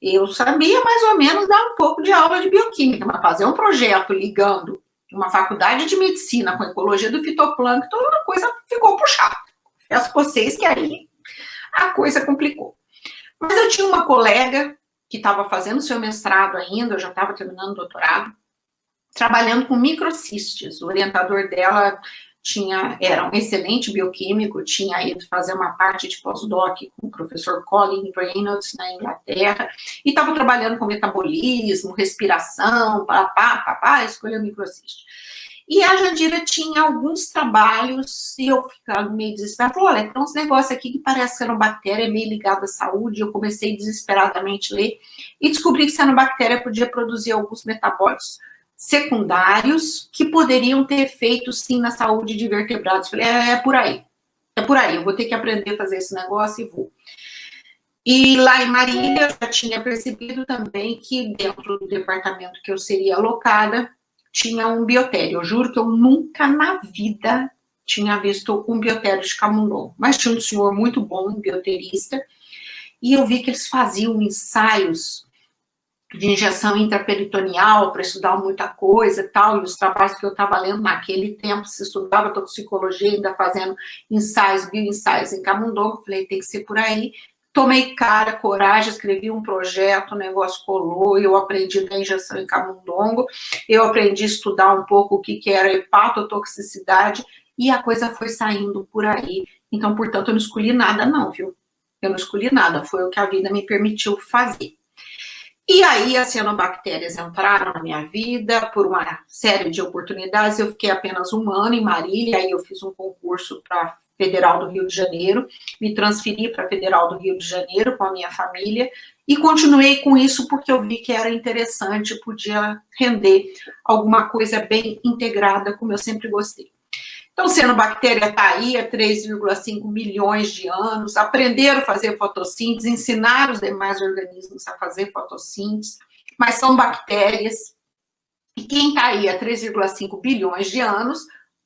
Eu sabia mais ou menos dar um pouco de aula de bioquímica, mas fazer um projeto ligando uma faculdade de medicina com ecologia do fitoplâncton, a coisa ficou puxada. Peço para vocês que aí a coisa complicou. Mas eu tinha uma colega que estava fazendo seu mestrado ainda, eu já estava terminando o doutorado, trabalhando com microcistes. O orientador dela era um excelente bioquímico, tinha ido fazer uma parte de pós-doc com o professor Colin Reynolds na Inglaterra, e estava trabalhando com metabolismo, respiração, escolheu microciste. E a Jandira tinha alguns trabalhos, e eu ficava meio desesperada, falou, olha, tem uns negócios aqui que parece cianobactéria, meio ligado à saúde, eu comecei desesperadamente a ler, e descobri que cianobactéria podia produzir alguns metabólitos secundários que poderiam ter efeito, sim, na saúde de vertebrados. Falei, é por aí, eu vou ter que aprender a fazer esse negócio e vou. E lá em Marília, eu já tinha percebido também que dentro do departamento que eu seria alocada, tinha um biotério. Eu juro que eu nunca na vida tinha visto um biotério de camundongo, mas tinha um senhor muito bom, um bioterista, e eu vi que eles faziam ensaios de injeção intraperitoneal para estudar muita coisa e tal, e os trabalhos que eu estava lendo naquele tempo, se estudava toxicologia, ainda fazendo ensaios, bioensaios em camundongo, falei, tem que ser por aí. Tomei coragem, escrevi um projeto, o negócio colou, eu aprendi da injeção em camundongo, eu aprendi a estudar um pouco o que era hepatotoxicidade, e a coisa foi saindo por aí. Então, portanto, eu não escolhi nada não, viu? Eu não escolhi nada, foi o que a vida me permitiu fazer. E aí as cianobactérias entraram na minha vida por uma série de oportunidades. Eu fiquei apenas 1 ano em Marília, aí eu fiz um concurso para Federal do Rio de Janeiro, me transferi para a Federal do Rio de Janeiro com a minha família e continuei com isso porque eu vi que era interessante, podia render alguma coisa bem integrada, como eu sempre gostei. Então, cianobactéria está aí há 3,5 milhões de anos, aprenderam a fazer fotossíntese, ensinaram os demais organismos a fazer fotossíntese, mas são bactérias, e quem está aí há 3,5 bilhões de anos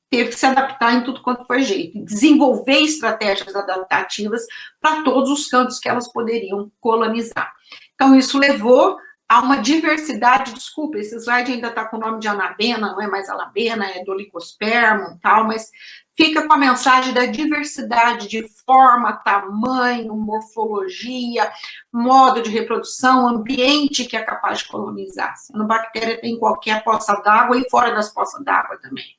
teve que se adaptar em tudo quanto foi jeito, desenvolver estratégias adaptativas para todos os cantos que elas poderiam colonizar. Então, isso levou a uma diversidade, desculpa, esse slide ainda está com o nome de anabena, não é mais alabena, é dolicospermum e tal, mas fica com a mensagem da diversidade de forma, tamanho, morfologia, modo de reprodução, ambiente que é capaz de colonizar. A bactéria tem em qualquer poça d'água e fora das poças d'água também.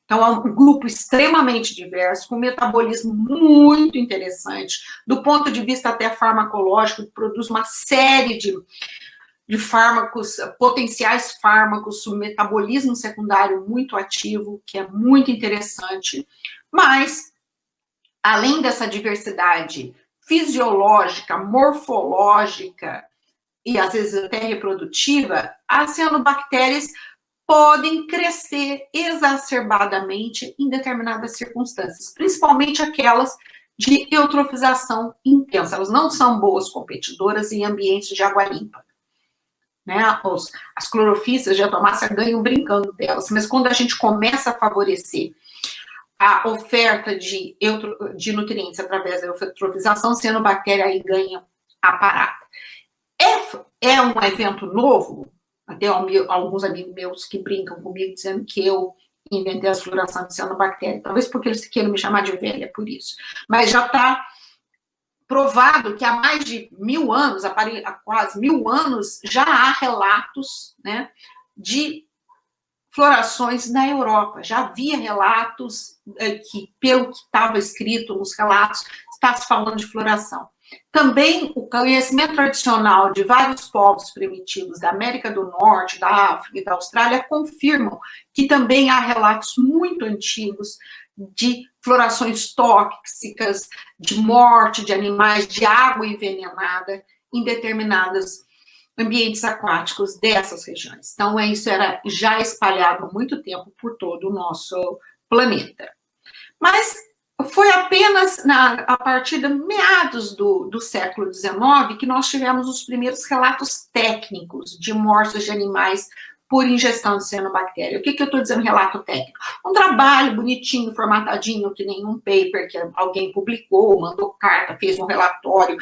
Então, é um grupo extremamente diverso, com metabolismo muito interessante, do ponto de vista até farmacológico, que produz uma série de fármacos, potenciais fármacos, metabolismo secundário muito ativo, que é muito interessante. Mas, além dessa diversidade fisiológica, morfológica e, às vezes, até reprodutiva, as cianobactérias podem crescer exacerbadamente em determinadas circunstâncias, principalmente aquelas de eutrofização intensa. Elas não são boas competidoras em ambientes de água limpa. Né? As clorofícias de atomácea ganham brincando delas, mas quando a gente começa a favorecer a oferta de nutrientes através da eutrofização, cianobactéria aí ganha a parada. É um evento novo. Até alguns amigos meus que brincam comigo dizendo que eu inventei a floração de cianobactéria. Talvez porque eles queiram me chamar de velha por isso. Mas já está provado que há mais de 1000 anos, há quase 1000 anos, já há relatos, né, de florações na Europa. Já havia relatos que, pelo que estava escrito nos relatos, está se falando de floração. Também o conhecimento tradicional de vários povos primitivos da América do Norte, da África e da Austrália confirmam que também há relatos muito antigos de florações tóxicas, de morte de animais, de água envenenada em determinados ambientes aquáticos dessas regiões. Então, isso era já espalhado há muito tempo por todo o nosso planeta. Mas foi apenas a partir de meados do século XIX que nós tivemos os primeiros relatos técnicos de mortes de animais por ingestão de cianobactéria. O que eu estou dizendo relato técnico? Um trabalho bonitinho, formatadinho, que nem um paper que alguém publicou, mandou carta, fez um relatório,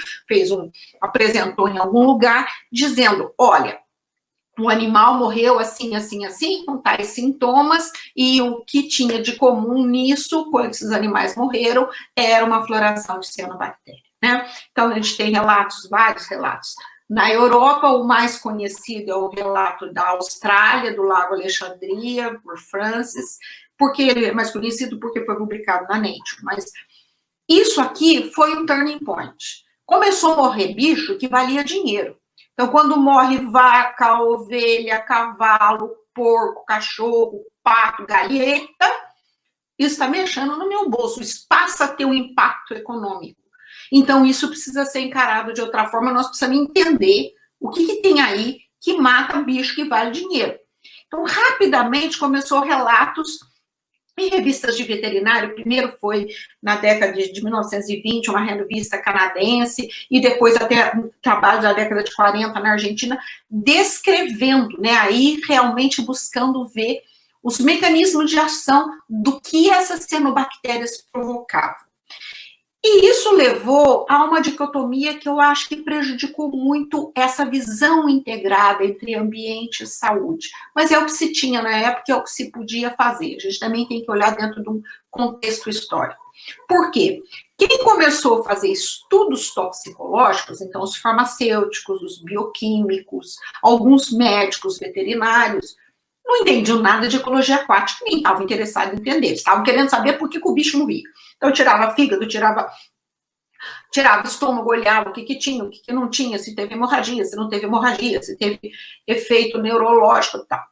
apresentou em algum lugar, dizendo, olha, o animal morreu assim, assim, assim, com tais sintomas, e o que tinha de comum nisso, quando esses animais morreram, era uma floração de cianobactéria, né? Então, a gente tem vários relatos. Na Europa, o mais conhecido é o relato da Austrália, do Lago Alexandria, por Francis, porque ele é mais conhecido porque foi publicado na Nature, mas isso aqui foi um turning point. Começou a morrer bicho que valia dinheiro. Então, quando morre vaca, ovelha, cavalo, porco, cachorro, pato, galinheta, isso está mexendo no meu bolso, isso passa a ter um impacto econômico. Então, isso precisa ser encarado de outra forma, nós precisamos entender o que tem aí que mata bicho que vale dinheiro. Então, rapidamente começou relatos em revistas de veterinário, primeiro foi na década de 1920, uma revista canadense, e depois até um trabalho da década de 40 na Argentina, descrevendo, né, aí realmente buscando ver os mecanismos de ação do que essas cianobactérias provocavam. E isso levou a uma dicotomia que eu acho que prejudicou muito essa visão integrada entre ambiente e saúde. Mas é o que se tinha na época, é o que se podia fazer. A gente também tem que olhar dentro de um contexto histórico. Por quê? Quem começou a fazer estudos toxicológicos, então os farmacêuticos, os bioquímicos, alguns médicos veterinários, não entendiam nada de ecologia aquática, nem estavam interessados em entender. Estavam querendo saber por que o bicho morria. Então, eu tirava fígado, tirava estômago, olhava o que tinha, o que não tinha, se teve hemorragia, se não teve hemorragia, se teve efeito neurológico e tal.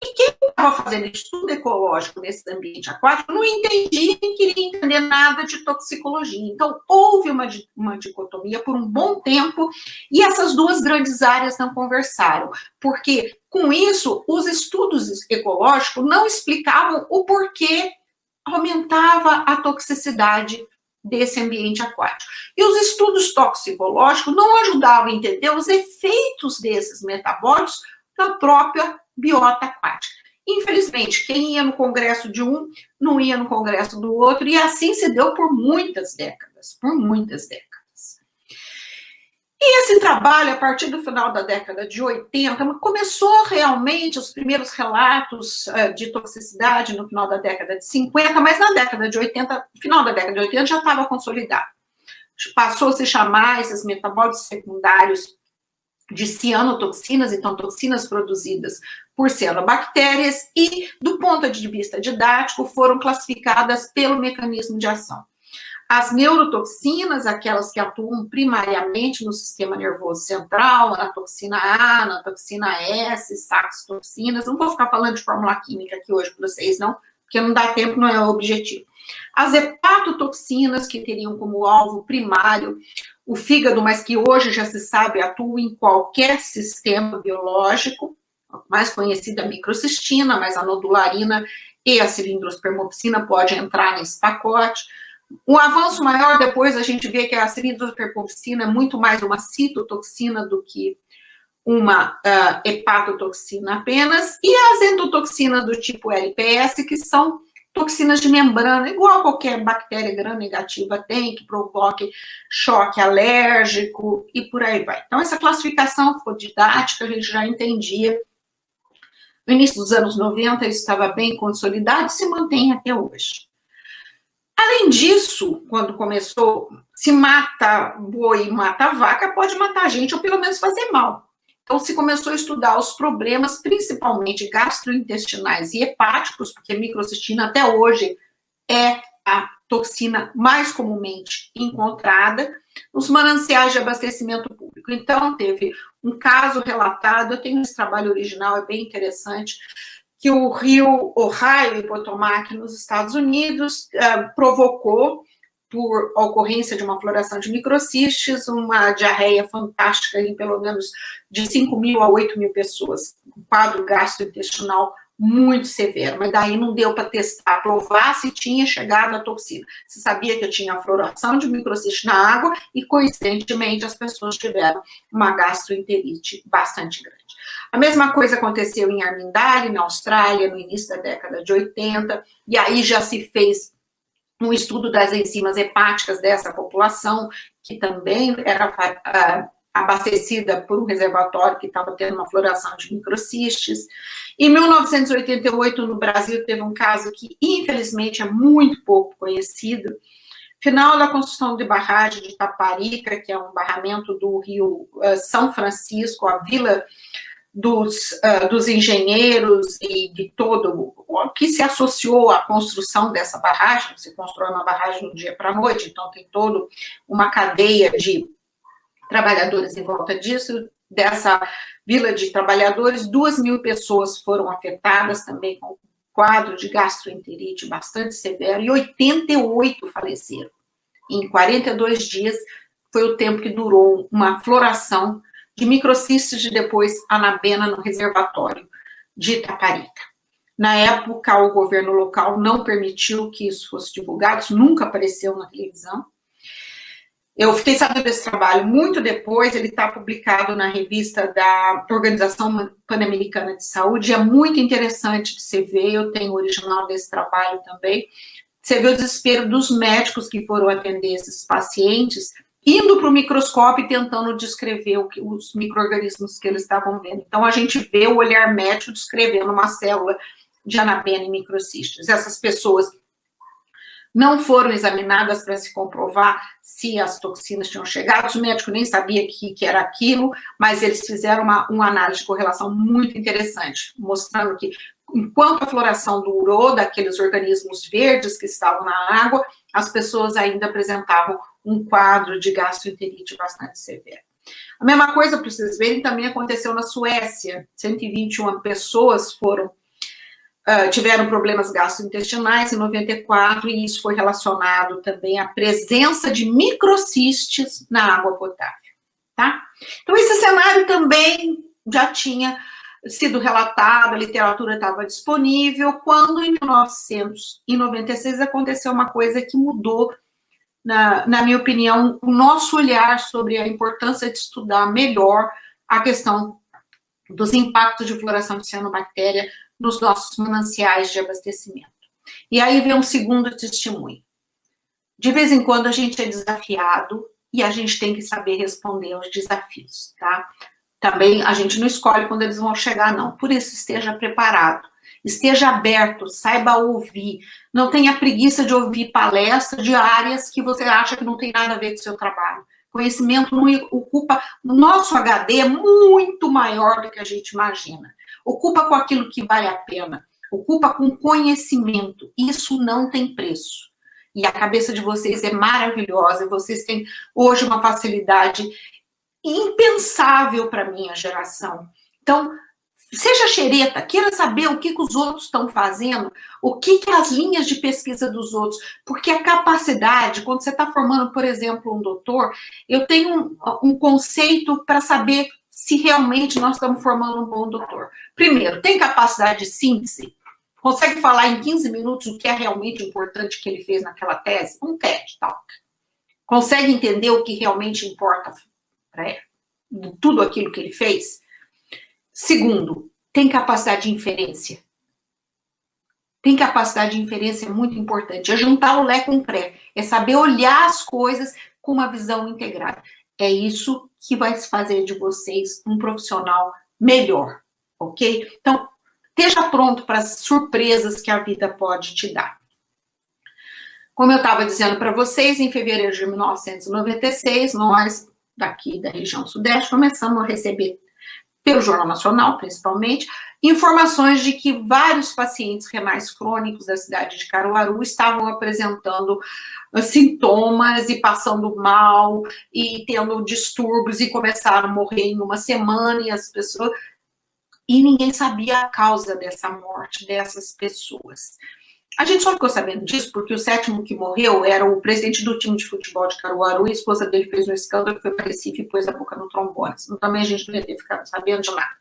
E quem estava fazendo estudo ecológico nesse ambiente aquático não entendia nem queria entender nada de toxicologia. Então, houve uma dicotomia por um bom tempo e essas duas grandes áreas não conversaram, porque, com isso, os estudos ecológicos não explicavam o porquê aumentava a toxicidade desse ambiente aquático. E os estudos toxicológicos não ajudavam a entender os efeitos desses metabólitos na própria biota aquática. Infelizmente, quem ia no congresso de um, não ia no congresso do outro, e assim se deu por muitas décadas, E esse trabalho, a partir do final da década de 80, começou realmente os primeiros relatos de toxicidade no final da década de 50, mas na década de 80, final da década de 80 já estava consolidado. Passou a se chamar esses metabólitos secundários de cianotoxinas, então toxinas produzidas por cianobactérias, e, do ponto de vista didático, foram classificadas pelo mecanismo de ação. As neurotoxinas, aquelas que atuam primariamente no sistema nervoso central, na toxina A, na toxina S, saxitoxinas, não vou ficar falando de fórmula química aqui hoje para vocês, não, porque não dá tempo, não é o objetivo. As hepatotoxinas, que teriam como alvo primário o fígado, mas que hoje já se sabe atua em qualquer sistema biológico, a mais conhecida a microcistina, mas a nodularina e a cilindrospermopsina pode entrar nesse pacote. Um avanço maior depois a gente vê que a cilindrospermopsina é muito mais uma citotoxina do que uma hepatotoxina apenas, e as endotoxinas do tipo LPS, que são toxinas de membrana, igual qualquer bactéria gram-negativa tem, que provoque choque alérgico e por aí vai. Então, essa classificação ficou didática, a gente já entendia. No início dos anos 90, isso estava bem consolidado e se mantém até hoje. Além disso, quando começou, se mata boi e mata vaca, pode matar gente ou pelo menos fazer mal. Então, se começou a estudar os problemas, principalmente gastrointestinais e hepáticos, porque microcistina até hoje é a toxina mais comumente encontrada nos mananciais de abastecimento público. Então, teve um caso relatado, eu tenho esse trabalho original, é bem interessante, que o rio Ohio e Potomac, nos Estados Unidos, provocou, por ocorrência de uma floração de microcistes, uma diarreia fantástica em pelo menos de 5.000 a 8.000 pessoas, um quadro gastrointestinal muito severo, mas daí não deu para testar, provar se tinha chegado a toxina. Se sabia que tinha floração de microcistes na água e, coincidentemente, as pessoas tiveram uma gastroenterite bastante grande. A mesma coisa aconteceu em Armindale, na Austrália, no início da década de 80, e aí já se fez um estudo das enzimas hepáticas dessa população, que também era abastecida por um reservatório que estava tendo uma floração de microcistes. Em 1988, no Brasil, teve um caso que, infelizmente, é muito pouco conhecido. Final da construção de barragem de Taparica, que é um barramento do rio São Francisco, a vila dos engenheiros e de todo o que se associou à construção dessa barragem. Se constrói uma barragem do dia para a noite, então tem toda uma cadeia de trabalhadores em volta disso, dessa vila de trabalhadores, 2.000 pessoas foram afetadas também com quadro de gastroenterite bastante severo, e 88 faleceram. Em 42 dias foi o tempo que durou uma floração de microcistes de depois anabena no reservatório de Itaparica. Na época, o governo local não permitiu que isso fosse divulgado, isso nunca apareceu na televisão. Eu fiquei sabendo desse trabalho muito depois, ele está publicado na revista da Organização Pan-Americana de Saúde, é muito interessante de se ver, eu tenho o original desse trabalho também. Você vê o desespero dos médicos que foram atender esses pacientes, indo para o microscópio e tentando descrever os micro-organismos que eles estavam vendo. Então, a gente vê o olhar médico descrevendo uma célula de anabena e microcistes. Essas pessoas não foram examinadas para se comprovar se as toxinas tinham chegado, os médicos nem sabiam que era aquilo, mas eles fizeram uma análise de correlação muito interessante, mostrando que, enquanto a floração durou daqueles organismos verdes que estavam na água, as pessoas ainda apresentavam um quadro de gastroenterite bastante severo. A mesma coisa, para vocês verem, também aconteceu na Suécia. 121 pessoas tiveram problemas gastrointestinais em 94, e isso foi relacionado também à presença de microcistes na água potável, tá? Então, esse cenário também já tinha sido relatado, a literatura estava disponível, quando em 1996 aconteceu uma coisa que mudou na minha opinião, o nosso olhar sobre a importância de estudar melhor a questão dos impactos de floração de cianobactéria nos nossos mananciais de abastecimento. E aí vem um segundo testemunho. De vez em quando a gente é desafiado e a gente tem que saber responder aos desafios, tá? Também a gente não escolhe quando eles vão chegar, não. Por isso, esteja preparado, esteja aberto, saiba ouvir. Não tenha preguiça de ouvir palestras de áreas que você acha que não tem nada a ver com o seu trabalho. Conhecimento não ocupa... O nosso HD é muito maior do que a gente imagina. Ocupa com aquilo que vale a pena. Ocupa com conhecimento. Isso não tem preço. E a cabeça de vocês é maravilhosa. Vocês têm hoje uma facilidade impensável para a minha geração. Então, seja xereta, queira saber o que os outros estão fazendo, o que as linhas de pesquisa dos outros, porque a capacidade, quando você está formando, por exemplo, um doutor, eu tenho um conceito para saber se realmente nós estamos formando um bom doutor. Primeiro, tem capacidade de síntese? Consegue falar em 15 minutos o que é realmente importante que ele fez naquela tese? Um TED Talk. Consegue entender o que realmente importa para ele? Tudo aquilo que ele fez? Segundo, tem capacidade de inferência. Tem capacidade de inferência, é muito importante. É juntar o Lé com o Pré. É saber olhar as coisas com uma visão integrada. É isso que vai fazer de vocês um profissional melhor, ok? Então, esteja pronto para as surpresas que a vida pode te dar. Como eu estava dizendo para vocês, em fevereiro de 1996, nós, daqui da região sudeste, começamos a receber, pelo Jornal Nacional, principalmente, informações de que vários pacientes renais crônicos da cidade de Caruaru estavam apresentando sintomas e passando mal e tendo distúrbios e começaram a morrer em uma semana e as pessoas... E ninguém sabia a causa dessa morte dessas pessoas. A gente só ficou sabendo disso porque o sétimo que morreu era o presidente do time de futebol de Caruaru e a esposa dele fez um escândalo, foi para Recife e pôs a boca no trombone. Então, também a gente não ia ter ficado sabendo de nada.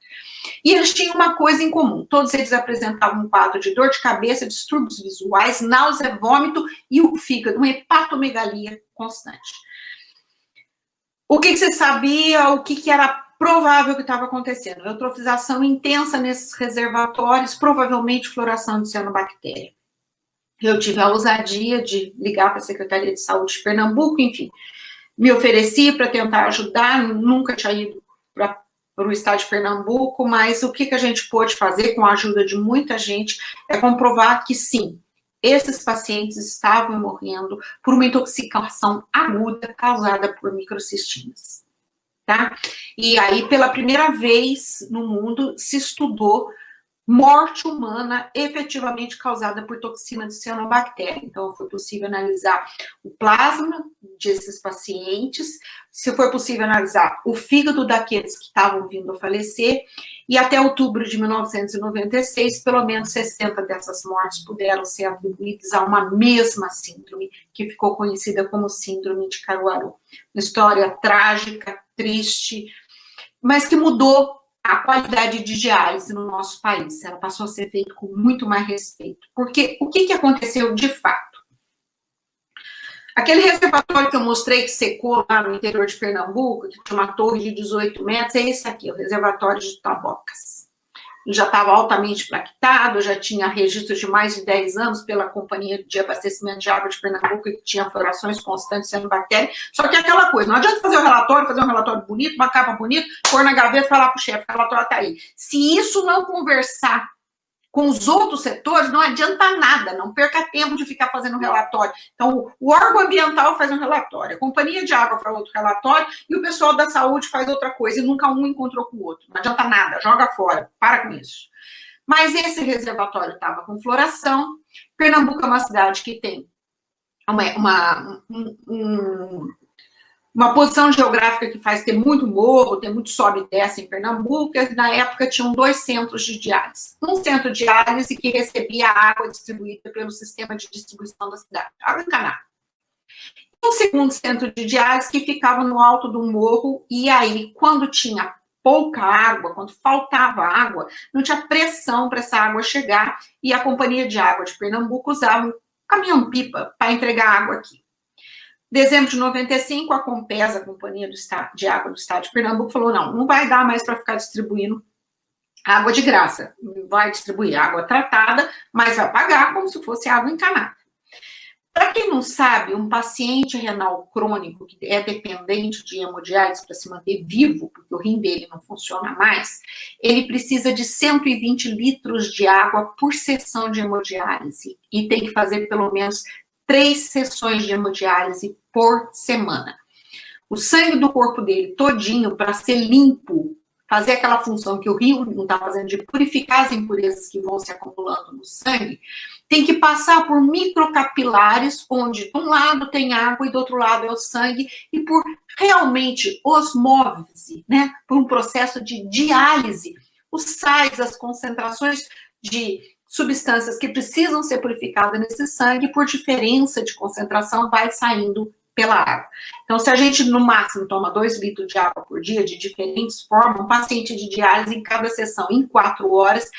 E eles tinham uma coisa em comum. Todos eles apresentavam um quadro de dor de cabeça, distúrbios visuais, náusea, vômito e o fígado, uma hepatomegalia constante. O que você sabia, o que era provável que estava acontecendo? Eutrofização intensa nesses reservatórios, provavelmente floração de cianobactéria. Eu tive a ousadia de ligar para a Secretaria de Saúde de Pernambuco, enfim, me ofereci para tentar ajudar, nunca tinha ido para o estado de Pernambuco, mas o que a gente pôde fazer com a ajuda de muita gente é comprovar que sim, esses pacientes estavam morrendo por uma intoxicação aguda causada por microcistinas, tá? E aí, pela primeira vez no mundo, se estudou morte humana efetivamente causada por toxina de cianobactéria. Então, foi possível analisar o plasma desses pacientes, se foi possível analisar o fígado daqueles que estavam vindo a falecer, e até outubro de 1996, pelo menos 60 dessas mortes puderam ser atribuídas a uma mesma síndrome, que ficou conhecida como síndrome de Caruaru. Uma história trágica, triste, mas que mudou a qualidade de diálise no nosso país. Ela passou a ser feita com muito mais respeito. Porque o que aconteceu de fato? Aquele reservatório que eu mostrei que secou lá no interior de Pernambuco, que tinha uma torre de 18 metros, é esse aqui, o reservatório de Tabocas. Já estava altamente plaquetado, já tinha registro de mais de 10 anos pela Companhia de Abastecimento de Água de Pernambuco, que tinha florações constantes de cianobactéria. Só que é aquela coisa, não adianta fazer um relatório bonito, uma capa bonita, pôr na gaveta e falar para o chefe, o relatório está aí. Se isso não conversar com os outros setores, não adianta nada, não perca tempo de ficar fazendo relatório. Então, o órgão ambiental faz um relatório, a Companhia de Água faz outro relatório, e o pessoal da saúde faz outra coisa, e nunca um encontrou com o outro. Não adianta nada, joga fora, para com isso. Mas esse reservatório estava com floração. Pernambuco é uma cidade que tem uma posição geográfica que faz ter muito morro, tem muito sobe e desce em Pernambuco, e na época tinham 2 centros de diálise. Um centro de diálise que recebia a água distribuída pelo sistema de distribuição da cidade, água encanada. Um segundo centro de diálise que ficava no alto do morro, e aí, quando tinha pouca água, quando faltava água, não tinha pressão para essa água chegar, e a Companhia de Água de Pernambuco usava um caminhão-pipa para entregar água aqui. Dezembro de 95, a Compesa, a Companhia de Água do Estado de Pernambuco, falou, não vai dar mais para ficar distribuindo água de graça. Vai distribuir água tratada, mas vai pagar como se fosse água encanada. Para quem não sabe, um paciente renal crônico que é dependente de hemodiálise para se manter vivo, porque o rim dele não funciona mais, ele precisa de 120 litros de água por sessão de hemodiálise e tem que fazer pelo menos 3 sessões de hemodiálise por semana. O sangue do corpo dele todinho, para ser limpo, fazer aquela função que o rim não está fazendo de purificar as impurezas que vão se acumulando no sangue, tem que passar por microcapilares, onde de um lado tem água e do outro lado é o sangue, e por realmente osmose, né, por um processo de diálise, os sais, as concentrações de substâncias que precisam ser purificadas nesse sangue, por diferença de concentração, vai saindo pela água. Então, se a gente, no máximo, toma 2 litros de água por dia, de diferentes formas, um paciente de diálise, em cada sessão, em 4 horas,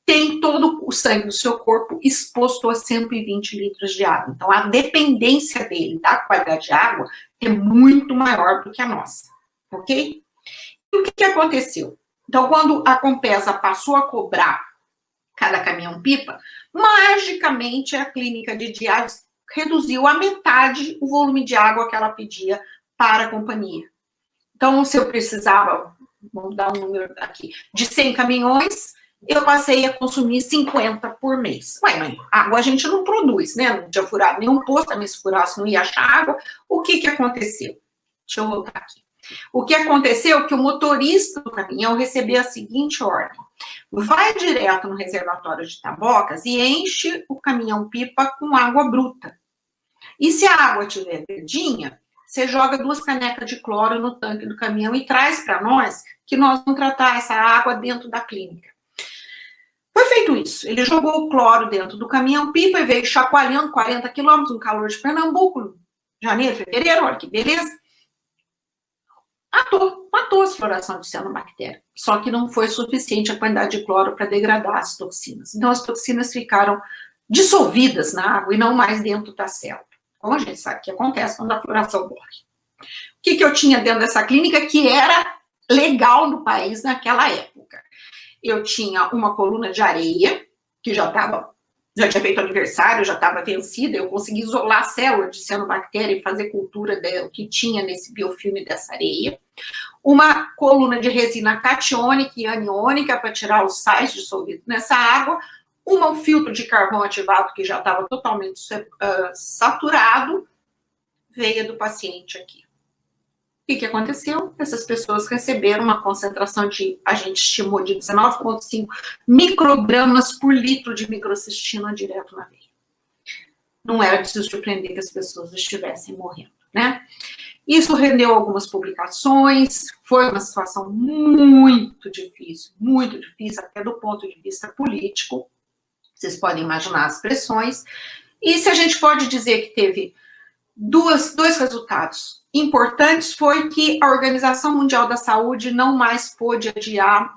tem todo o sangue do seu corpo exposto a 120 litros de água. Então, a dependência dele da qualidade de água é muito maior do que a nossa, ok? E o que aconteceu? Então, quando a Compesa passou a cobrar cada caminhão-pipa, magicamente a clínica de diálise reduziu a metade o volume de água que ela pedia para a companhia. Então, se eu precisava, vamos dar um número aqui, de 100 caminhões, eu passei a consumir 50 por mês. Ué, mas água a gente não produz, né? Não tinha furado nenhum posto, também se furasse não ia achar água. O que aconteceu? Deixa eu voltar aqui. O que aconteceu é que o motorista do caminhão recebeu a seguinte ordem: vai direto no reservatório de Tabocas e enche o caminhão-pipa com água bruta. E se a água estiver verdinha, você joga 2 canecas de cloro no tanque do caminhão e traz para nós, que nós vamos tratar essa água dentro da clínica. Foi feito isso. Ele jogou o cloro dentro do caminhão-pipa e veio chacoalhando 40 quilômetros no calor de Pernambuco, janeiro, fevereiro, olha que beleza. Matou a floração de cianobactéria. Só que não foi suficiente a quantidade de cloro para degradar as toxinas. Então, as toxinas ficaram dissolvidas na água e não mais dentro da célula. Como a gente sabe que acontece quando a floração morre. O que eu tinha dentro dessa clínica que era legal no país naquela época? Eu tinha uma coluna de areia, que já tinha feito aniversário, já estava vencida, eu consegui isolar a célula de cianobactéria e fazer cultura do que tinha nesse biofilme dessa areia. Uma coluna de resina catiônica e aniônica para tirar os sais dissolvidos nessa água. Um filtro de carvão ativado que já estava totalmente saturado. Veia do paciente aqui. O que aconteceu? Essas pessoas receberam uma concentração de, a gente estimou, de 19,5 microgramas por litro de microcistina direto na veia. Não era de se surpreender que as pessoas estivessem morrendo, né? Isso rendeu algumas publicações, foi uma situação muito difícil até do ponto de vista político. Vocês podem imaginar as pressões. E se a gente pode dizer que teve dois resultados importantes, foi que a Organização Mundial da Saúde não mais pôde adiar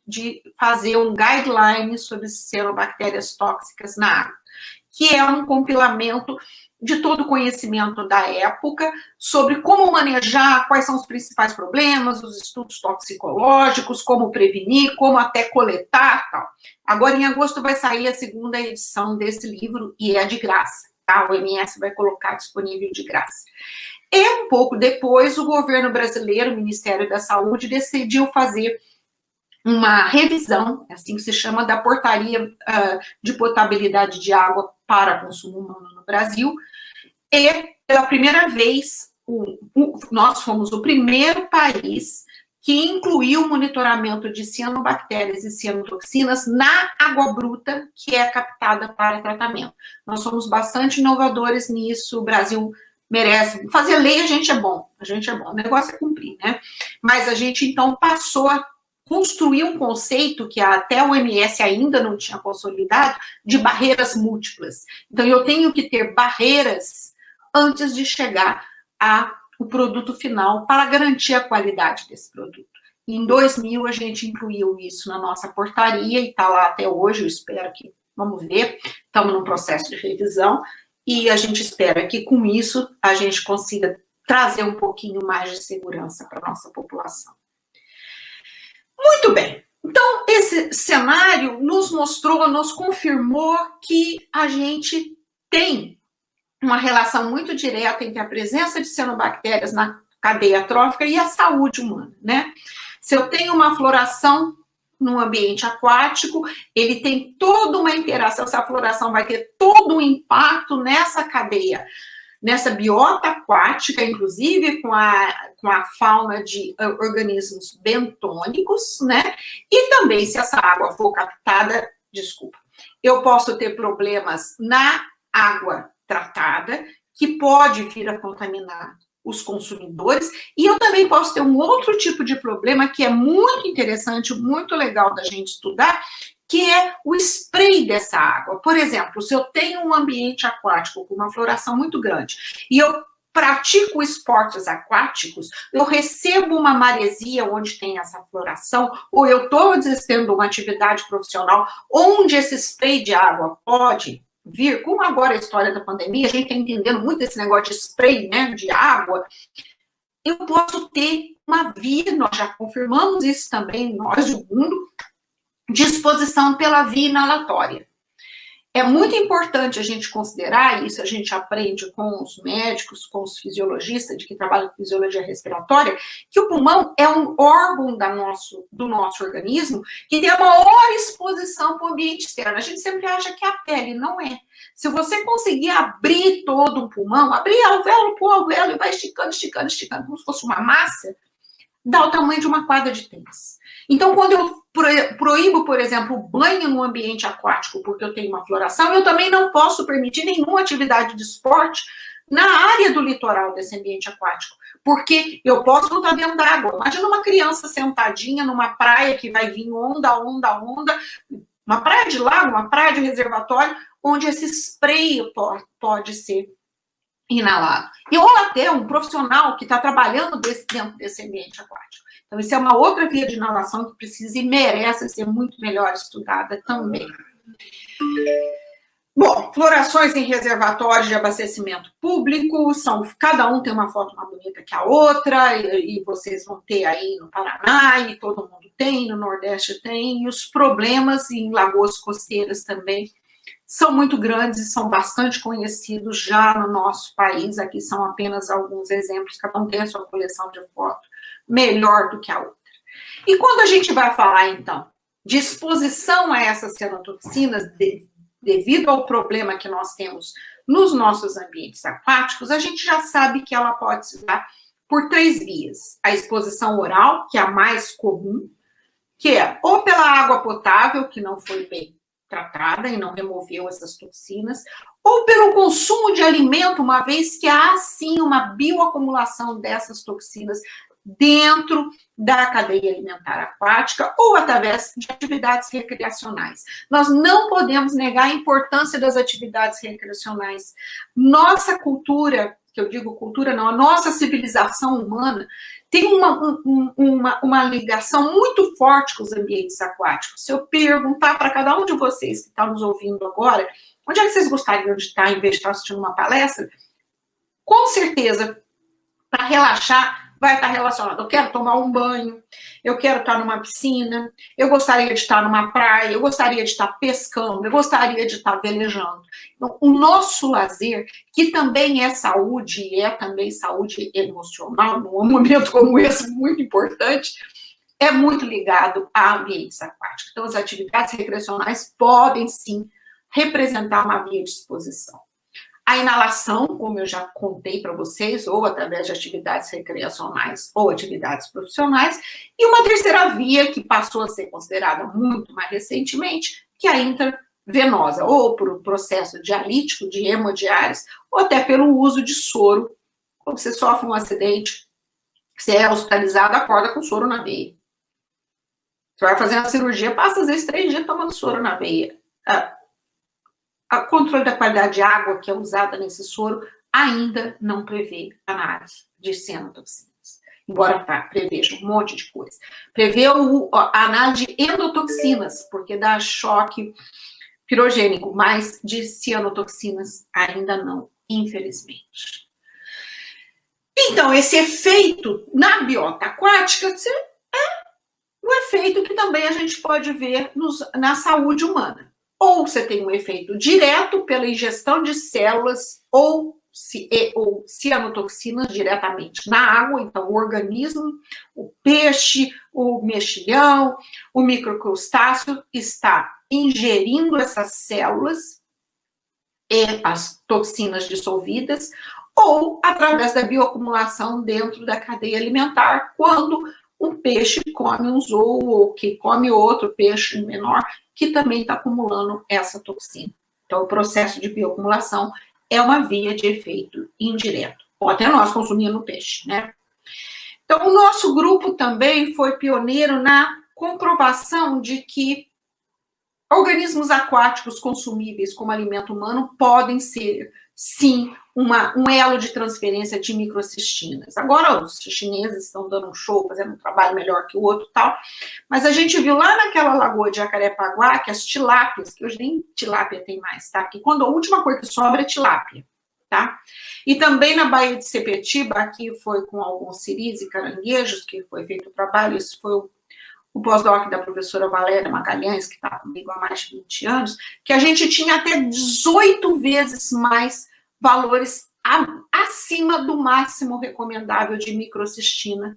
de fazer um guideline sobre cianobactérias tóxicas na água, que é um compilamento de todo o conhecimento da época sobre como manejar, quais são os principais problemas, os estudos toxicológicos, como prevenir, como até coletar, tal. Agora, em agosto, vai sair a 2ª edição desse livro e é de graça, tá? O OMS vai colocar disponível de graça. E um pouco depois, o governo brasileiro, o Ministério da Saúde, decidiu fazer uma revisão, assim que se chama, da portaria de potabilidade de água para consumo humano no Brasil, e pela primeira vez, nós fomos o primeiro país que incluiu o monitoramento de cianobactérias e cianotoxinas na água bruta que é captada para tratamento. Nós somos bastante inovadores nisso, o Brasil merece. Fazer lei a gente é bom, o negócio é cumprir, né? Mas a gente, então, passou a construir um conceito que até o OMS ainda não tinha consolidado, de barreiras múltiplas. Então, eu tenho que ter barreiras antes de chegar ao produto final para garantir a qualidade desse produto. Em 2000, a gente incluiu isso na nossa portaria e está lá até hoje, eu espero que, vamos ver, estamos num processo de revisão, e a gente espera que com isso a gente consiga trazer um pouquinho mais de segurança para a nossa população. Muito bem. Então, esse cenário nos mostrou, nos confirmou que a gente tem uma relação muito direta entre a presença de cianobactérias na cadeia trófica e a saúde humana, né? Se eu tenho uma floração no ambiente aquático, ele tem toda uma interação, essa floração vai ter todo um impacto nessa cadeia, nessa biota aquática, inclusive com a fauna de organismos bentônicos, né? E também, se essa água for captada, eu posso ter problemas na água tratada, que pode vir a contaminar os consumidores, e eu também posso ter um outro tipo de problema que é muito interessante, muito legal da gente estudar, que é o spray dessa água. Por exemplo, se eu tenho um ambiente aquático com uma floração muito grande e eu pratico esportes aquáticos, eu recebo uma maresia onde tem essa floração, ou eu estou exercendo uma atividade profissional onde esse spray de água pode vir, como agora a história da pandemia, a gente está entendendo muito esse negócio de spray, né, de água, eu posso ter uma via, nós já confirmamos isso também, nós do mundo, de exposição pela via inalatória. É muito importante a gente considerar isso, a gente aprende com os médicos, com os fisiologistas que trabalham com fisiologia respiratória, que o pulmão é um órgão do nosso organismo que tem a maior exposição para o ambiente externo. A gente sempre acha que é a pele, não é. Se você conseguir abrir todo o pulmão, abrir alvéolo por alvéolo e vai esticando, esticando, esticando, como se fosse uma massa, dá o tamanho de uma quadra de tênis. Então, quando eu proíbo, por exemplo, o banho no ambiente aquático, porque eu tenho uma floração, eu também não posso permitir nenhuma atividade de esporte na área do litoral desse ambiente aquático, porque eu posso não estar dentro d'água. Imagina uma criança sentadinha numa praia que vai vir onda, onda, onda, uma praia de lago, uma praia de reservatório, onde esse spray pode ser inalado. Ou até um profissional que está trabalhando dentro desse ambiente aquático. Então, isso é uma outra via de inalação que precisa e merece ser muito melhor estudada também. Bom, florações em reservatórios de abastecimento público, cada um tem uma foto mais bonita que a outra, e vocês vão ter aí no Paraná, e todo mundo tem, no Nordeste tem, e os problemas em lagoas costeiras também são muito grandes e são bastante conhecidos já no nosso país. Aqui são apenas alguns exemplos, cada um tem a sua coleção de fotos melhor do que a outra. E quando a gente vai falar, então, de exposição a essas cianotoxinas, devido ao problema que nós temos nos nossos ambientes aquáticos, a gente já sabe que ela pode se dar por 3 vias. A exposição oral, que é a mais comum, que é ou pela água potável, que não foi bem tratada e não removeu essas toxinas, ou pelo consumo de alimento, uma vez que há, sim, uma bioacumulação dessas toxinas dentro da cadeia alimentar aquática ou através de atividades recreacionais. Nós não podemos negar a importância das atividades recreacionais. Nossa cultura, que eu digo cultura não, a nossa civilização humana tem uma ligação muito forte com os ambientes aquáticos. Se eu perguntar para cada um de vocês que está nos ouvindo agora, onde é que vocês gostariam de estar em vez de estar assistindo uma palestra? Com certeza, para relaxar, vai estar relacionado. Eu quero tomar um banho, eu quero estar numa piscina, eu gostaria de estar numa praia, eu gostaria de estar pescando, eu gostaria de estar velejando. Então, o nosso lazer, que também é saúde, e é também saúde emocional, num momento como esse, muito importante, é muito ligado a ambientes aquáticos. Então, as atividades recreacionais podem, sim, representar uma via de exposição. A inalação, como eu já contei para vocês, ou através de atividades recreacionais ou atividades profissionais, e uma terceira via que passou a ser considerada muito mais recentemente, que é a intravenosa, ou por um processo dialítico, de hemodiálise, ou até pelo uso de soro. Quando você sofre um acidente, você é hospitalizado, acorda com soro na veia. Você vai fazer uma cirurgia, passa às vezes 3 dias tomando soro na veia. O controle da qualidade de água que é usada nesse soro ainda não prevê análise de cianotoxinas, embora preveja um monte de coisa. Prevê a análise de endotoxinas, porque dá choque pirogênico, mas de cianotoxinas ainda não, infelizmente. Então, esse efeito na biota aquática é um efeito que também a gente pode ver na saúde humana. Ou você tem um efeito direto pela ingestão de células ou cianotoxinas diretamente na água, então o organismo, o peixe, o mexilhão, o microcrustáceo está ingerindo essas células e as toxinas dissolvidas, ou através da bioacumulação dentro da cadeia alimentar, quando um peixe come um zoo, ou que come outro peixe menor, que também está acumulando essa toxina. Então, o processo de bioacumulação é uma via de efeito indireto, ou até nós consumindo peixe, né? Então, o nosso grupo também foi pioneiro na comprovação de que organismos aquáticos consumíveis como alimento humano podem ser, sim, um elo de transferência de microcistinas. Agora os chineses estão dando um show, fazendo um trabalho melhor que o outro e tal, mas a gente viu lá naquela lagoa de Jacarepaguá que as tilápias, que hoje nem tilápia tem mais, tá? Que quando a última coisa que sobra é tilápia, tá? E também na Baía de Sepetiba, aqui foi com alguns siris e caranguejos que foi feito o trabalho, isso foi o pós-doc da professora Valéria Magalhães, que está comigo há mais de 20 anos, que a gente tinha até 18 vezes mais valores acima do máximo recomendável de microcistina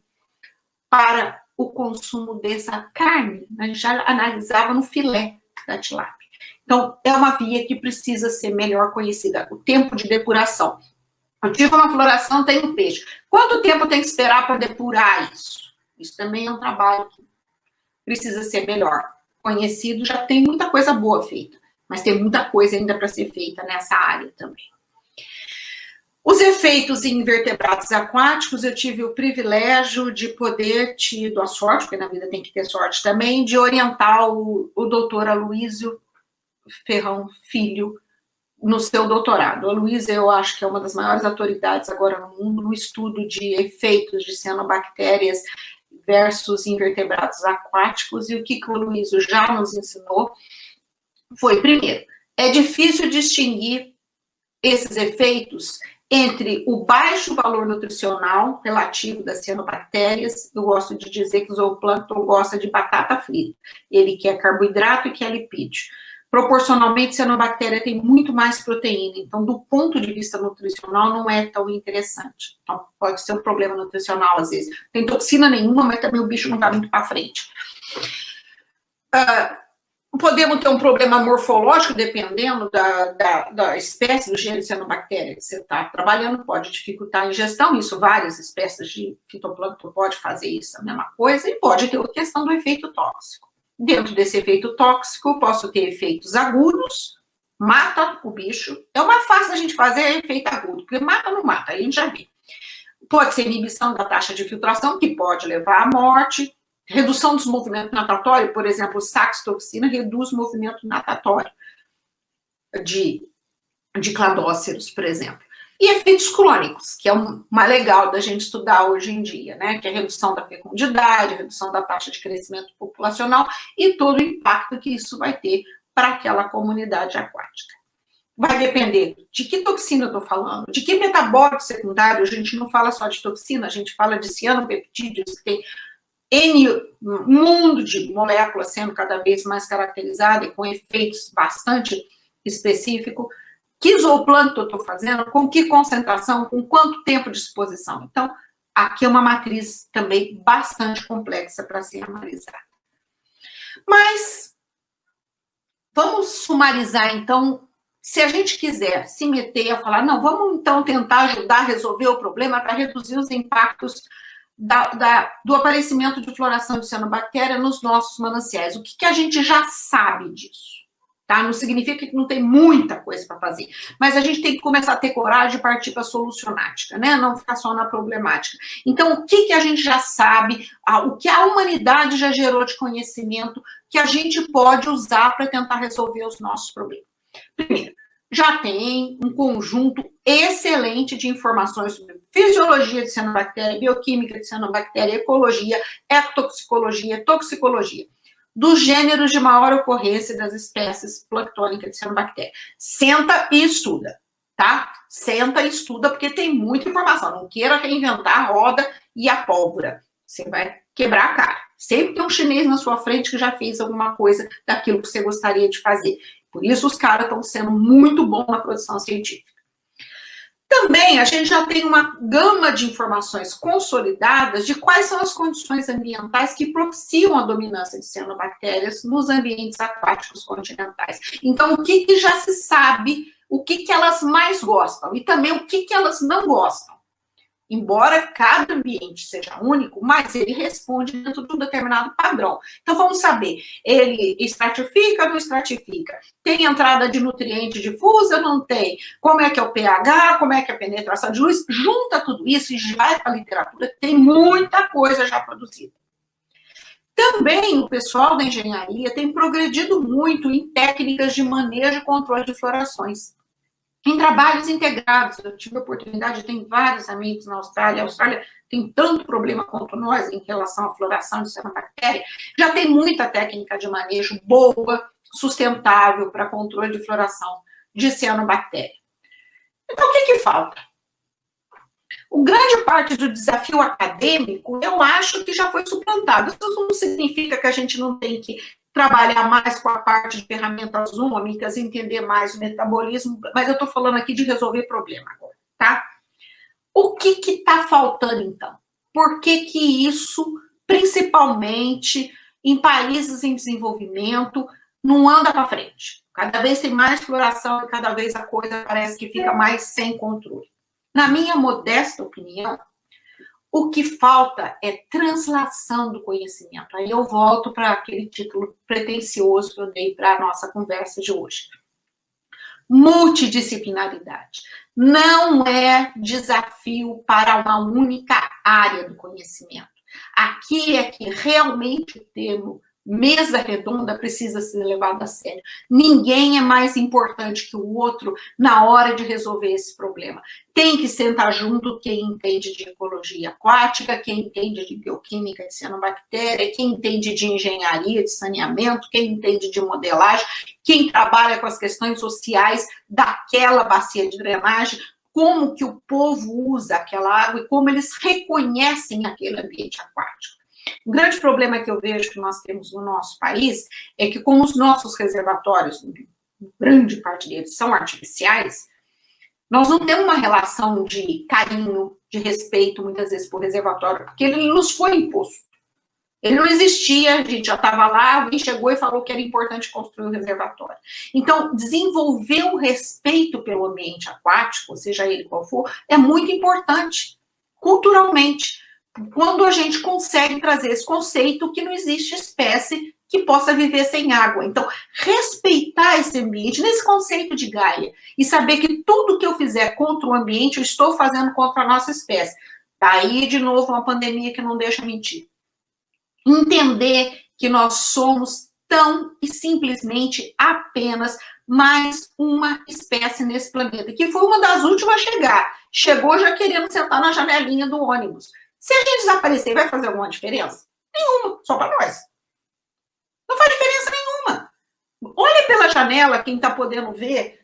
para o consumo dessa carne. A gente já analisava no filé da tilápia. Então, é uma via que precisa ser melhor conhecida. O tempo de depuração. Eu tive uma floração, tem um peixe. Quanto tempo tem que esperar para depurar isso? Isso também é um trabalho que precisa ser melhor conhecido. Já tem muita coisa boa feita, mas tem muita coisa ainda para ser feita nessa área também. Os efeitos em invertebrados aquáticos, eu tive o privilégio de poder, tido a sorte, porque na vida tem que ter sorte também, de orientar o doutor Aloysio Ferrão Filho no seu doutorado. A Aloysio, eu acho que é uma das maiores autoridades agora no mundo no estudo de efeitos de cianobactérias versus invertebrados aquáticos, e o que o Aloysio já nos ensinou foi, primeiro, é difícil distinguir esses efeitos entre o baixo valor nutricional relativo das cianobactérias. Eu gosto de dizer que o zooplâncton gosta de batata frita, ele quer carboidrato e quer lipídio. Proporcionalmente, cianobactéria tem muito mais proteína, então, do ponto de vista nutricional, não é tão interessante. Então, pode ser um problema nutricional, às vezes. Tem toxina nenhuma, mas também o bicho não está muito para frente. Podemos ter um problema morfológico, dependendo da espécie, do gênero de cianobactéria que você está trabalhando, pode dificultar a ingestão, isso várias espécies de fitoplâncton pode fazer isso, a mesma coisa, e pode ter a questão do efeito tóxico. Dentro desse efeito tóxico, posso ter efeitos agudos, mata o bicho. É o mais fácil da gente fazer efeito agudo, porque mata ou não mata, aí a gente já vê. Pode ser inibição da taxa de filtração, que pode levar à morte. Redução dos movimentos natatórios, por exemplo, saxitoxina reduz o movimento natatório de cladóceros, por exemplo. E efeitos crônicos, que é o mais legal da gente estudar hoje em dia, né? Que é a redução da fecundidade, redução da taxa de crescimento populacional e todo o impacto que isso vai ter para aquela comunidade aquática. Vai depender de que toxina eu estou falando, de que metabólito secundário. A gente não fala só de toxina, a gente fala de cianopeptídeos, que tem um mundo de moléculas sendo cada vez mais caracterizada e com efeitos bastante específicos. Que zooplâncton eu estou fazendo, com que concentração, com quanto tempo de exposição. Então, aqui é uma matriz também bastante complexa para ser analisada. Mas, vamos sumarizar, então, se a gente quiser se meter a falar, não, vamos então tentar ajudar a resolver o problema para reduzir os impactos do aparecimento de floração de cianobactéria nos nossos mananciais. O que a gente já sabe disso? Tá? Não significa que não tem muita coisa para fazer, mas a gente tem que começar a ter coragem de partir para a solucionática, né? Não ficar só na problemática. Então, o que a gente já sabe, o que a humanidade já gerou de conhecimento que a gente pode usar para tentar resolver os nossos problemas? Primeiro, já tem um conjunto excelente de informações sobre fisiologia de cianobactéria, bioquímica de cianobactéria, ecologia, ecotoxicologia, toxicologia. dos gêneros de maior ocorrência das espécies planctônicas de cianobactéria. Senta e estuda, tá? Senta e estuda, porque tem muita informação. Não queira reinventar a roda e a pólvora. Você vai quebrar a cara. Sempre tem um chinês na sua frente que já fez alguma coisa daquilo que você gostaria de fazer. Por isso os caras estão sendo muito bons na produção científica. Também a gente já tem uma gama de informações consolidadas de quais são as condições ambientais que propiciam a dominância de cianobactérias nos ambientes aquáticos continentais. Então, o que já se sabe, o que elas mais gostam e também o que elas não gostam. Embora cada ambiente seja único, mas ele responde dentro de um determinado padrão. Então, vamos saber, ele estratifica ou não estratifica? Tem entrada de nutriente difusa ou não tem? Como é que é o pH? Como é que é a penetração de luz? Junta tudo isso e vai para a literatura, tem muita coisa já produzida. Também o pessoal da engenharia tem progredido muito em técnicas de manejo e controle de florações. Em trabalhos integrados, eu tive a oportunidade, tem vários amigos na Austrália, a Austrália tem tanto problema quanto nós em relação à floração de cianobactéria, já tem muita técnica de manejo boa, sustentável para controle de floração de cianobactéria. Então, o que falta? O grande parte do desafio acadêmico, eu acho que já foi suplantado. Isso não significa que a gente não tem que trabalhar mais com a parte de ferramentas únicas, entender mais o metabolismo, mas eu estou falando aqui de resolver problema agora, tá? O que está faltando, então? Por que isso, principalmente em países em desenvolvimento, não anda para frente? Cada vez tem mais exploração e cada vez a coisa parece que fica mais sem controle. Na minha modesta opinião, o que falta é translação do conhecimento. Aí eu volto para aquele título pretensioso que eu dei para a nossa conversa de hoje. Multidisciplinaridade. Não é desafio para uma única área do conhecimento. Aqui é que realmente o termo mesa redonda precisa ser levado a sério. Ninguém é mais importante que o outro na hora de resolver esse problema. Tem que sentar junto quem entende de ecologia aquática, quem entende de bioquímica de cianobactéria, quem entende de engenharia de saneamento, quem entende de modelagem, quem trabalha com as questões sociais daquela bacia de drenagem, como que o povo usa aquela água e como eles reconhecem aquele ambiente aquático. O grande problema que eu vejo que nós temos no nosso país é que, como os nossos reservatórios, grande parte deles são artificiais, nós não temos uma relação de carinho, de respeito, muitas vezes, por reservatório, porque ele nos foi imposto. Ele não existia, a gente já estava lá, alguém chegou e falou que era importante construir um reservatório. Então, desenvolver o respeito pelo ambiente aquático, seja ele qual for, é muito importante, culturalmente. Quando a gente consegue trazer esse conceito que não existe espécie que possa viver sem água. Então, respeitar esse ambiente, nesse conceito de Gaia, e saber que tudo que eu fizer contra o ambiente, eu estou fazendo contra a nossa espécie. Tá aí, de novo, uma pandemia que não deixa mentir. Entender que nós somos tão e simplesmente apenas mais uma espécie nesse planeta, que foi uma das últimas a chegar. Chegou já querendo sentar na janelinha do ônibus. Se a gente desaparecer, vai fazer alguma diferença? Nenhuma, só para nós. Não faz diferença nenhuma. Olha pela janela, quem está podendo ver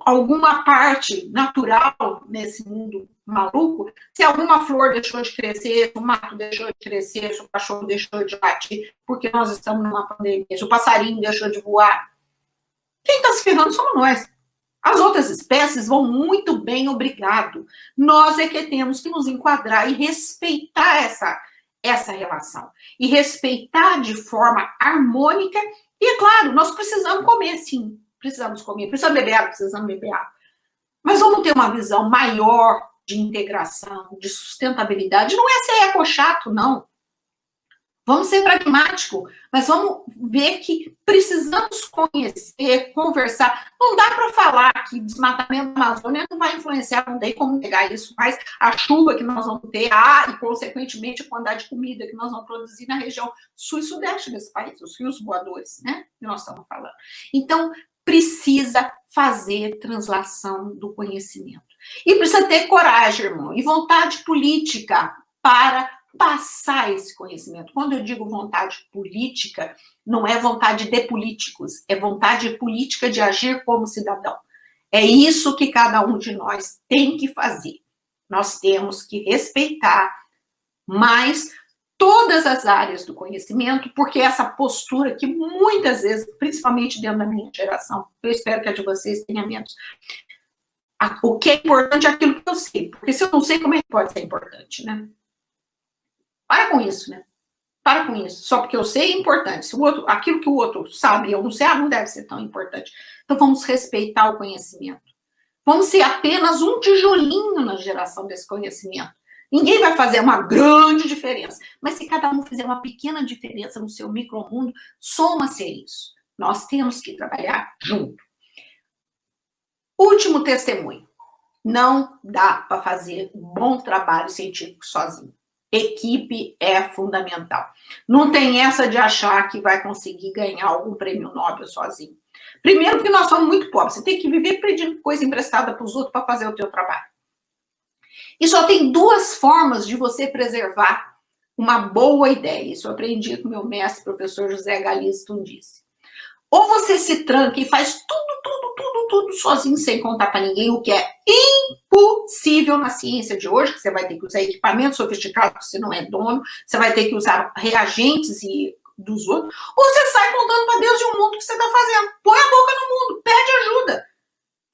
alguma parte natural nesse mundo maluco, se alguma flor deixou de crescer, se o mato deixou de crescer, se o cachorro deixou de latir, porque nós estamos numa pandemia, se o passarinho deixou de voar. Quem está se ferrando somos nós. As outras espécies vão muito bem, obrigado. Nós é que temos que nos enquadrar e respeitar essa relação. E respeitar de forma harmônica. E, é claro, nós precisamos comer, sim. Precisamos comer. Precisamos beber água. Mas vamos ter uma visão maior de integração, de sustentabilidade. Não é ser ecochato, não. Vamos ser pragmáticos, mas vamos ver que precisamos conhecer, conversar. Não dá para falar que desmatamento da Amazônia não vai influenciar, não tem como negar isso, mas a chuva que nós vamos ter, e, consequentemente, a quantidade de comida que nós vamos produzir na região sul e sudeste desse país, os rios voadores, né, que nós estamos falando. Então, precisa fazer translação do conhecimento. E precisa ter coragem, irmão, e vontade política para passar esse conhecimento. Quando eu digo vontade política, não é vontade de políticos, é vontade política de agir como cidadão. É isso que cada um de nós tem que fazer. Nós temos que respeitar mais todas as áreas do conhecimento, porque essa postura que muitas vezes, principalmente dentro da minha geração, eu espero que a de vocês tenha menos, o que é importante é aquilo que eu sei, porque se eu não sei, como é que pode ser importante, né? Para com isso, né? Para com isso. Só porque eu sei é importante. Se o outro, aquilo que o outro sabe e eu não sei, não deve ser tão importante. Então vamos respeitar o conhecimento. Vamos ser apenas um tijolinho na geração desse conhecimento. Ninguém vai fazer uma grande diferença. Mas se cada um fizer uma pequena diferença no seu micromundo, soma-se isso. Nós temos que trabalhar junto. Último testemunho. Não dá para fazer um bom trabalho científico sozinho. Equipe é fundamental. Não tem essa de achar que vai conseguir ganhar algum prêmio Nobel sozinho. Primeiro que nós somos muito pobres. Você tem que viver pedindo coisa emprestada para os outros para fazer o teu trabalho. E só tem duas formas de você preservar uma boa ideia. Isso eu aprendi com meu mestre, professor José Galisto, disse. Ou você se tranca e faz tudo sozinho, sem contar para ninguém, o que é impossível na ciência de hoje, que você vai ter que usar equipamentos sofisticados, porque você não é dono, você vai ter que usar reagentes e dos outros, ou você sai contando para Deus e o mundo o que você está fazendo. Põe a boca no mundo, pede ajuda.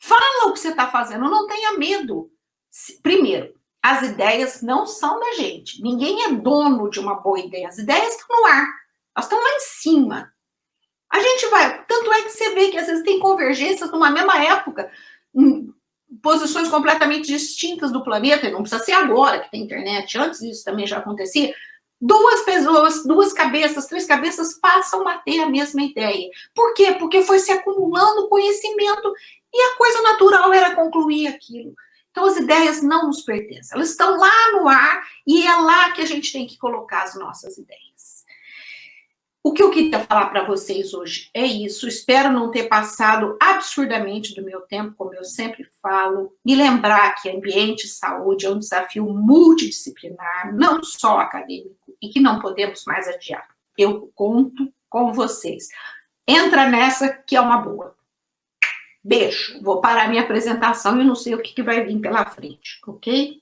Fala o que você está fazendo, não tenha medo. Primeiro, as ideias não são da gente. Ninguém é dono de uma boa ideia. As ideias estão no ar. Elas estão lá em cima. A gente vai... Tanto é que você vê que às vezes tem convergências numa mesma época, em posições completamente distintas do planeta, e não precisa ser agora que tem internet. Antes isso também já acontecia. Duas pessoas, duas cabeças, três cabeças passam a ter a mesma ideia. Por quê? Porque foi se acumulando conhecimento e a coisa natural era concluir aquilo. Então, as ideias não nos pertencem. Elas estão lá no ar e é lá que a gente tem que colocar as nossas ideias. O que eu queria falar para vocês hoje é isso. Espero não ter passado absurdamente do meu tempo, como eu sempre falo. Me lembrar que ambiente e saúde é um desafio multidisciplinar, não só acadêmico, e que não podemos mais adiar. Eu conto com vocês. Entra nessa que é uma boa. Beijo. Vou parar minha apresentação e não sei o que vai vir pela frente, ok?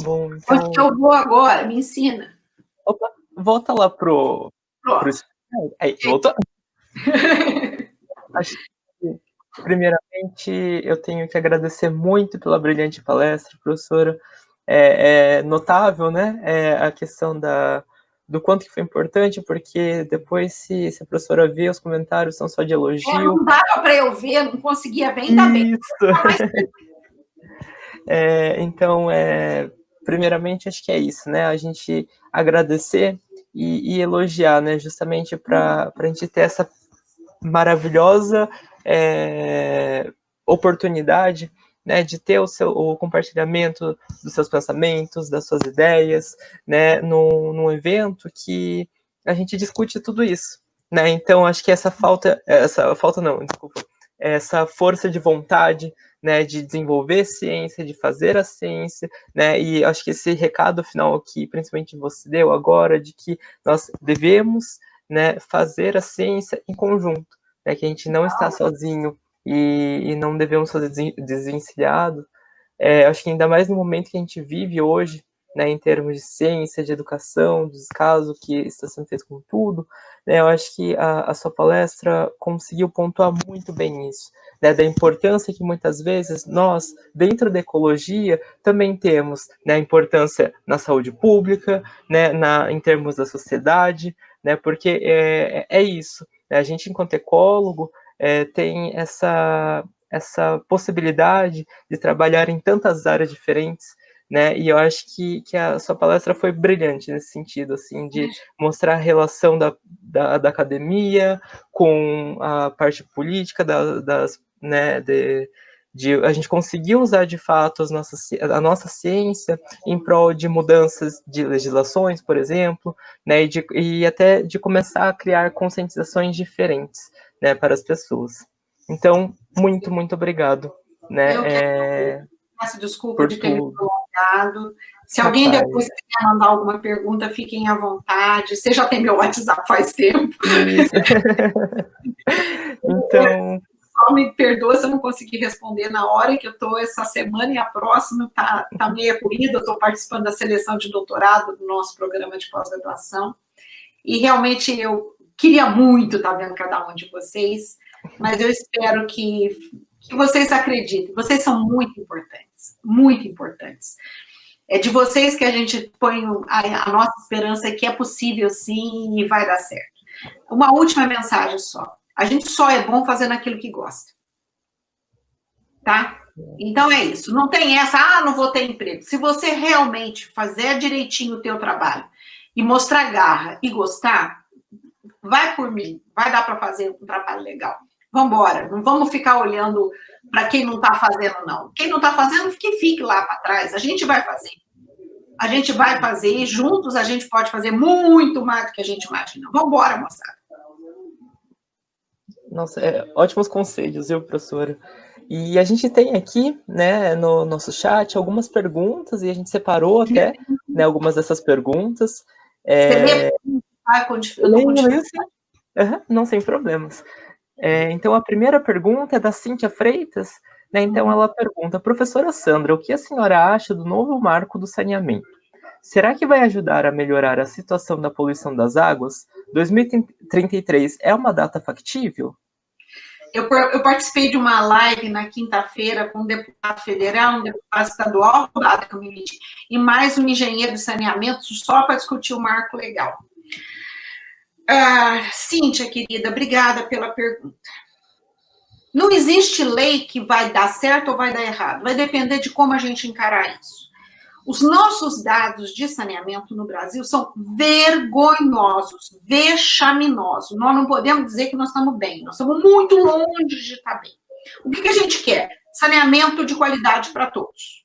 Bom, então... Onde que eu vou agora? Me ensina. Opa, volta lá pro... Aí, voltou? Acho que, primeiramente, eu tenho que agradecer muito pela brilhante palestra, professora. É notável, né, a questão do quanto que foi importante, porque depois, se a professora vê, os comentários são só de elogio. Não dava para eu ver, não conseguia ver, ainda bem. Então, primeiramente, acho que é isso, né, a gente agradecer e elogiar, né, justamente para a gente ter essa maravilhosa oportunidade, né, de ter o compartilhamento dos seus pensamentos, das suas ideias, né, num evento que a gente discute tudo isso, né, então acho que essa força de vontade, né, de desenvolver ciência, de fazer a ciência, né, e acho que esse recado final aqui, principalmente você deu agora, de que nós devemos, né, fazer a ciência em conjunto, né, que a gente não está sozinho, e não devemos fazer desvencilhado. Acho que ainda mais no momento que a gente vive hoje, né, em termos de ciência, de educação, do descaso que está sendo feito com tudo, né, eu acho que a sua palestra conseguiu pontuar muito bem isso, né, da importância que muitas vezes nós, dentro da ecologia, também temos, né, a importância na saúde pública, né, em termos da sociedade, né, porque é isso, né, a gente, enquanto ecólogo, tem essa possibilidade de trabalhar em tantas áreas diferentes, né, e eu acho que a sua palestra foi brilhante nesse sentido, assim, de mostrar a relação da academia com a parte política, né, de a gente conseguir usar de fato a nossa ciência em prol de mudanças de legislações, por exemplo, né, e até de começar a criar conscientizações diferentes, né, para as pessoas. Então, muito, muito obrigado, né? Peço desculpa de ter me tudo. prolongado. Se alguém depois quiser mandar alguma pergunta, fiquem à vontade. Você já tem meu WhatsApp faz tempo. Isso. Então... Só me perdoa se eu não conseguir responder na hora que eu estou essa semana e a próxima está meio corrida. Eu estou participando da seleção de doutorado do nosso programa de pós-graduação. E realmente eu queria muito estar vendo cada um de vocês, mas eu espero que vocês acreditem. Vocês são muito importantes, muito importantes. É de vocês que a gente põe a nossa esperança que é possível sim e vai dar certo. Uma última mensagem só. A gente só é bom fazendo aquilo que gosta. Tá? Então é isso. Não tem essa, não vou ter emprego. Se você realmente fazer direitinho o teu trabalho e mostrar garra e gostar, vai por mim. Vai dar para fazer um trabalho legal. Vamos embora. Não vamos ficar olhando para quem não está fazendo, não. Quem não está fazendo, que fique lá para trás. A gente vai fazer. A gente vai fazer e juntos a gente pode fazer muito mais do que a gente imagina. Vamos embora, moçada. Nossa, ótimos conselhos, viu, professora? E a gente tem aqui, né, no nosso chat, algumas perguntas, e a gente separou até, né, algumas dessas perguntas. Você não, sem problemas. Então, a primeira pergunta é da Cíntia Freitas, né, então ela pergunta, professora Sandra, o que a senhora acha do novo marco do saneamento? Será que vai ajudar a melhorar a situação da poluição das águas? 2033 é uma data factível? Eu participei de uma live na quinta-feira com um deputado federal, um deputado estadual, que eu me meti, e mais um engenheiro de saneamento, só para discutir o marco legal. Cíntia, querida, obrigada pela pergunta. Não existe lei que vai dar certo ou vai dar errado, vai depender de como a gente encarar isso. Os nossos dados de saneamento no Brasil são vergonhosos, vexaminosos. Nós não podemos dizer que nós estamos bem, nós estamos muito longe de estar bem. O que a gente quer? Saneamento de qualidade para todos.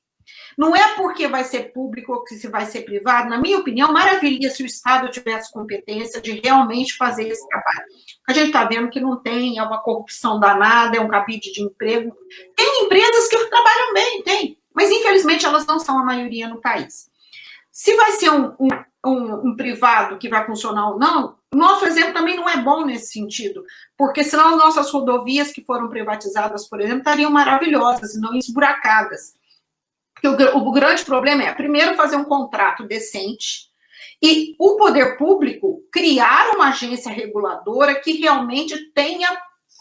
Não é porque vai ser público ou que se vai ser privado, na minha opinião, maravilha se o Estado tivesse competência de realmente fazer esse trabalho. A gente está vendo que não tem, é uma corrupção danada, é um cabide de emprego. Tem empresas que trabalham bem, tem. Mas, infelizmente, elas não são a maioria no país. Se vai ser um privado que vai funcionar ou não, nosso exemplo também não é bom nesse sentido, porque senão as nossas rodovias que foram privatizadas, por exemplo, estariam maravilhosas e não esburacadas. Porque o grande problema é, primeiro, fazer um contrato decente e o poder público criar uma agência reguladora que realmente tenha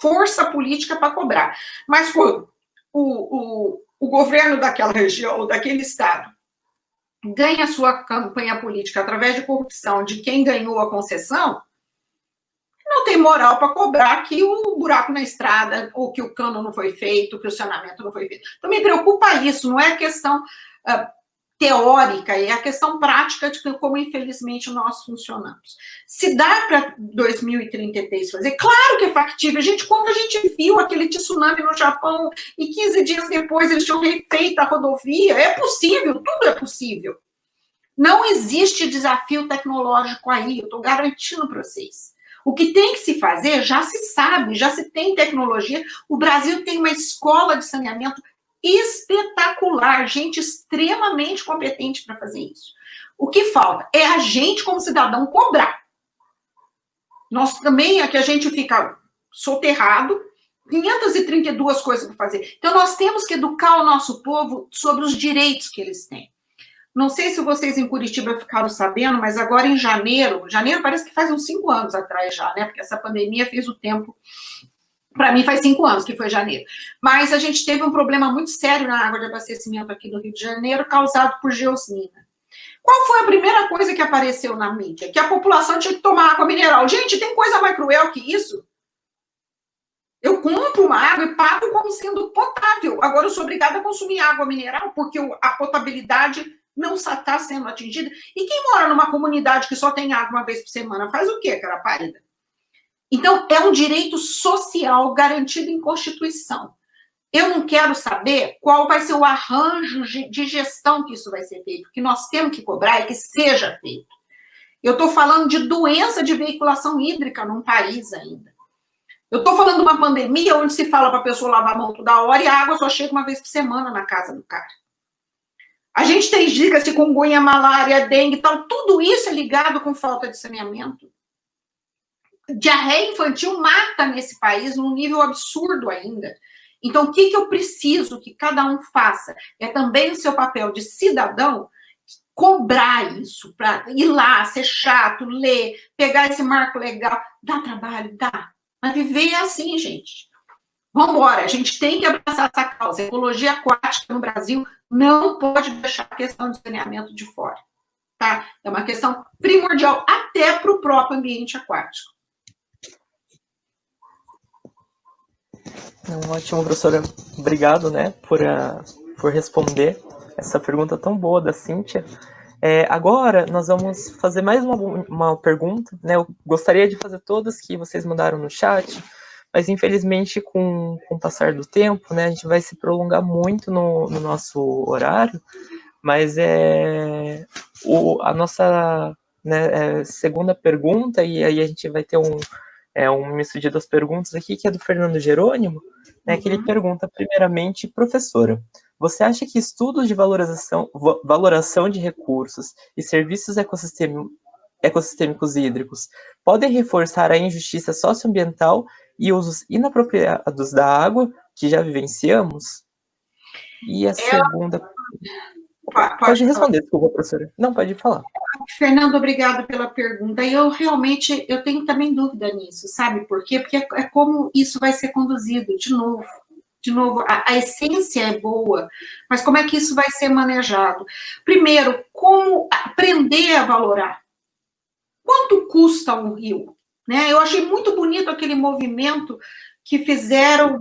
força política para cobrar. Mas quando o governo daquela região ou daquele estado ganha sua campanha política através de corrupção de quem ganhou a concessão, não tem moral para cobrar que o buraco na estrada, ou que o cano não foi feito, que o saneamento não foi feito. Então, me preocupa isso, não é a questão teórica, é a questão prática de como, infelizmente, nós funcionamos. Se dá para 2033 fazer, claro que é factível. Gente, quando a gente viu aquele tsunami no Japão e 15 dias depois eles tinham refeito a rodovia, é possível, tudo é possível. Não existe desafio tecnológico aí, eu estou garantindo para vocês. O que tem que se fazer já se sabe, já se tem tecnologia. O Brasil tem uma escola de saneamento espetacular, gente extremamente competente para fazer isso. O que falta é a gente, como cidadão, cobrar. Nós também, aqui a gente fica soterrado, 532 coisas para fazer. Então, nós temos que educar o nosso povo sobre os direitos que eles têm. Não sei se vocês em Curitiba ficaram sabendo, mas agora em janeiro parece que faz uns 5 anos atrás já, né? Porque essa pandemia fez o tempo. Para mim faz 5 anos que foi janeiro. Mas a gente teve um problema muito sério na água de abastecimento aqui no Rio de Janeiro, causado por geosmina. Qual foi a primeira coisa que apareceu na mídia? Que a população tinha que tomar água mineral. Gente, tem coisa mais cruel que isso? Eu compro uma água e pago como sendo potável. Agora eu sou obrigada a consumir água mineral porque a potabilidade não está sendo atingida. E quem mora numa comunidade que só tem água uma vez por semana, faz o quê, cara pálida? Então, é um direito social garantido em Constituição. Eu não quero saber qual vai ser o arranjo de gestão que isso vai ser feito. O que nós temos que cobrar é que seja feito. Eu estou falando de doença de veiculação hídrica num país ainda. Eu estou falando de uma pandemia onde se fala para a pessoa lavar a mão toda hora e a água só chega uma vez por semana na casa do cara. A gente tem dicas de chikungunya, malária, dengue e tal, tudo isso é ligado com falta de saneamento. Diarreia infantil mata nesse país num nível absurdo ainda. Então, o que eu preciso que cada um faça? É também o seu papel de cidadão cobrar isso, para ir lá, ser chato, ler, pegar esse marco legal. Dá trabalho? Dá. Mas viver é assim, gente. Vamos embora, a gente tem que abraçar essa causa. A ecologia aquática no Brasil não pode deixar a questão do saneamento de fora. Tá? É uma questão primordial até para o próprio ambiente aquático. Ótimo, professora. Obrigado, né, por responder essa pergunta tão boa da Cíntia. Agora, nós vamos fazer mais uma pergunta, né? Eu gostaria de fazer todas que vocês mandaram no chat, mas infelizmente, com o passar do tempo, né, a gente vai se prolongar muito no nosso horário, mas a nossa, né, segunda pergunta, e aí a gente vai ter um misto de duas perguntas aqui, que é do Fernando Jerônimo, né, que ele pergunta, primeiramente, professora, você acha que estudos de valoração de recursos e serviços ecossistêmicos hídricos podem reforçar a injustiça socioambiental e usos inapropriados da água que já vivenciamos? E a segunda... Pode responder, desculpa, professora. Não, pode falar. Fernando, obrigado pela pergunta. Eu tenho também dúvida nisso, sabe por quê? Porque é como isso vai ser conduzido, de novo, a essência é boa, mas como é que isso vai ser manejado? Primeiro, como aprender a valorar? Quanto custa um rio? Né? Eu achei muito bonito aquele movimento que fizeram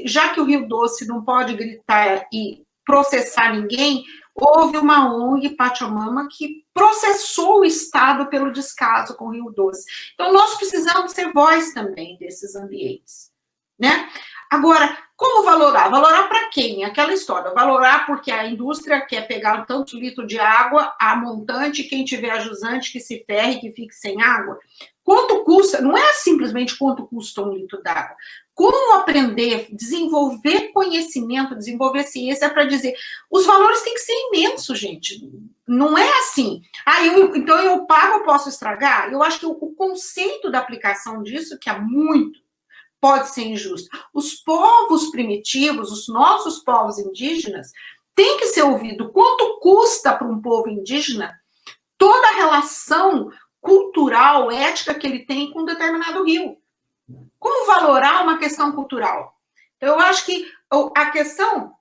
já que o Rio Doce não pode gritar e processar ninguém, houve uma ONG, Pachamama, que processou o Estado pelo descaso com o Rio Doce. Então, nós precisamos ser voz também desses ambientes, né? Agora, como valorar? Valorar para quem? Aquela história, valorar porque a indústria quer pegar tantos litros de água, a montante, quem tiver a jusante que se ferre, que fique sem água. Quanto custa? Não é simplesmente quanto custa um litro d'água. Como aprender, desenvolver conhecimento, desenvolver ciência para dizer, os valores têm que ser imensos, gente. Não é assim. Então eu pago, eu posso estragar? Eu acho que o conceito da aplicação disso, que é muito, pode ser injusto. Os povos primitivos, os nossos povos indígenas, têm que ser ouvido. Quanto custa para um povo indígena toda a relação cultural, ética que ele tem com um determinado rio? Como valorar uma questão cultural? Eu acho que a questão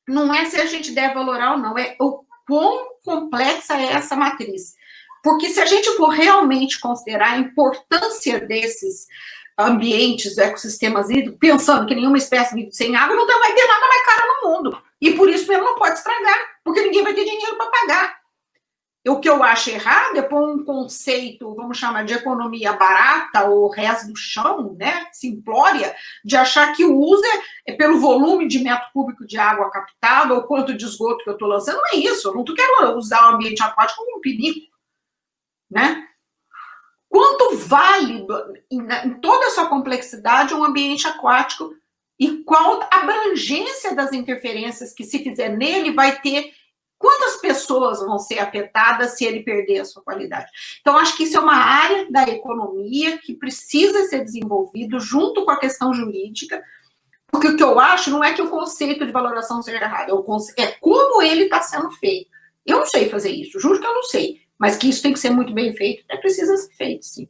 não é se a gente deve valorar ou não, é o quão complexa é essa matriz. Porque se a gente for realmente considerar a importância desses ambientes, ecossistemas hídricos, pensando que nenhuma espécie vive sem água, não vai ter nada mais caro no mundo. E por isso mesmo não pode estragar, porque ninguém vai ter dinheiro para pagar. O que eu acho errado é pôr um conceito, vamos chamar de economia barata, ou resto do chão, né, simplória, de achar que o uso é pelo volume de metro cúbico de água captada, ou quanto de esgoto que eu estou lançando. Não é isso, eu não quero usar o ambiente aquático como um pinico, né? Quanto vale, em toda a sua complexidade, um ambiente aquático e qual a abrangência das interferências que, se fizer nele, vai ter. Quantas pessoas vão ser afetadas se ele perder a sua qualidade? Então, acho que isso é uma área da economia que precisa ser desenvolvido junto com a questão jurídica, porque o que eu acho não é que o conceito de valoração seja errado, é como ele está sendo feito. Eu não sei fazer isso, juro que eu não sei, mas que isso tem que ser muito bem feito, precisa ser feito, sim.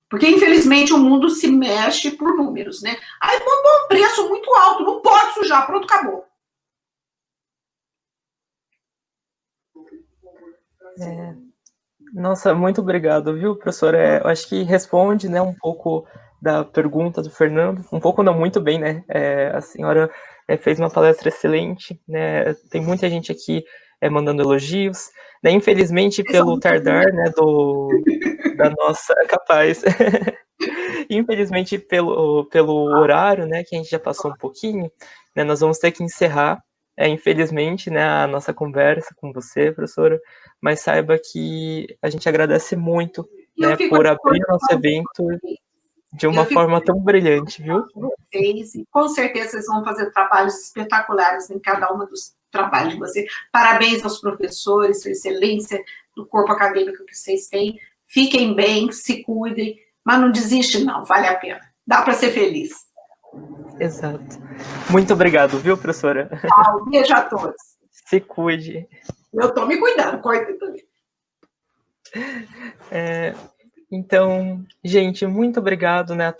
Porque, infelizmente, o mundo se mexe por números, né? Aí, botou um preço muito alto, não pode sujar, pronto, acabou. Nossa, muito obrigado, viu, professora? Eu acho que responde, né, um pouco da pergunta do Fernando, um pouco não, muito bem, né? A senhora fez uma palestra excelente, né? Tem muita gente aqui mandando elogios, né? Infelizmente, pelo tardar, né, da nossa... Capaz. Infelizmente, pelo horário, né, que a gente já passou um pouquinho, né, nós vamos ter que encerrar, infelizmente, né, a nossa conversa com você, professora, mas saiba que a gente agradece muito, né, por abrir o nosso evento de uma forma tão brilhante, viu? Vocês, e com certeza vocês vão fazer trabalhos espetaculares em cada uma dos trabalho de vocês. Parabéns aos professores, sua excelência do corpo acadêmico que vocês têm. Fiquem bem, se cuidem, mas não desiste não, vale a pena. Dá para ser feliz. Exato. Muito obrigado, viu, professora? Tchau, beijo a todos. Se cuide. Eu estou me cuidando, cuide também. Então, gente, muito obrigado, né,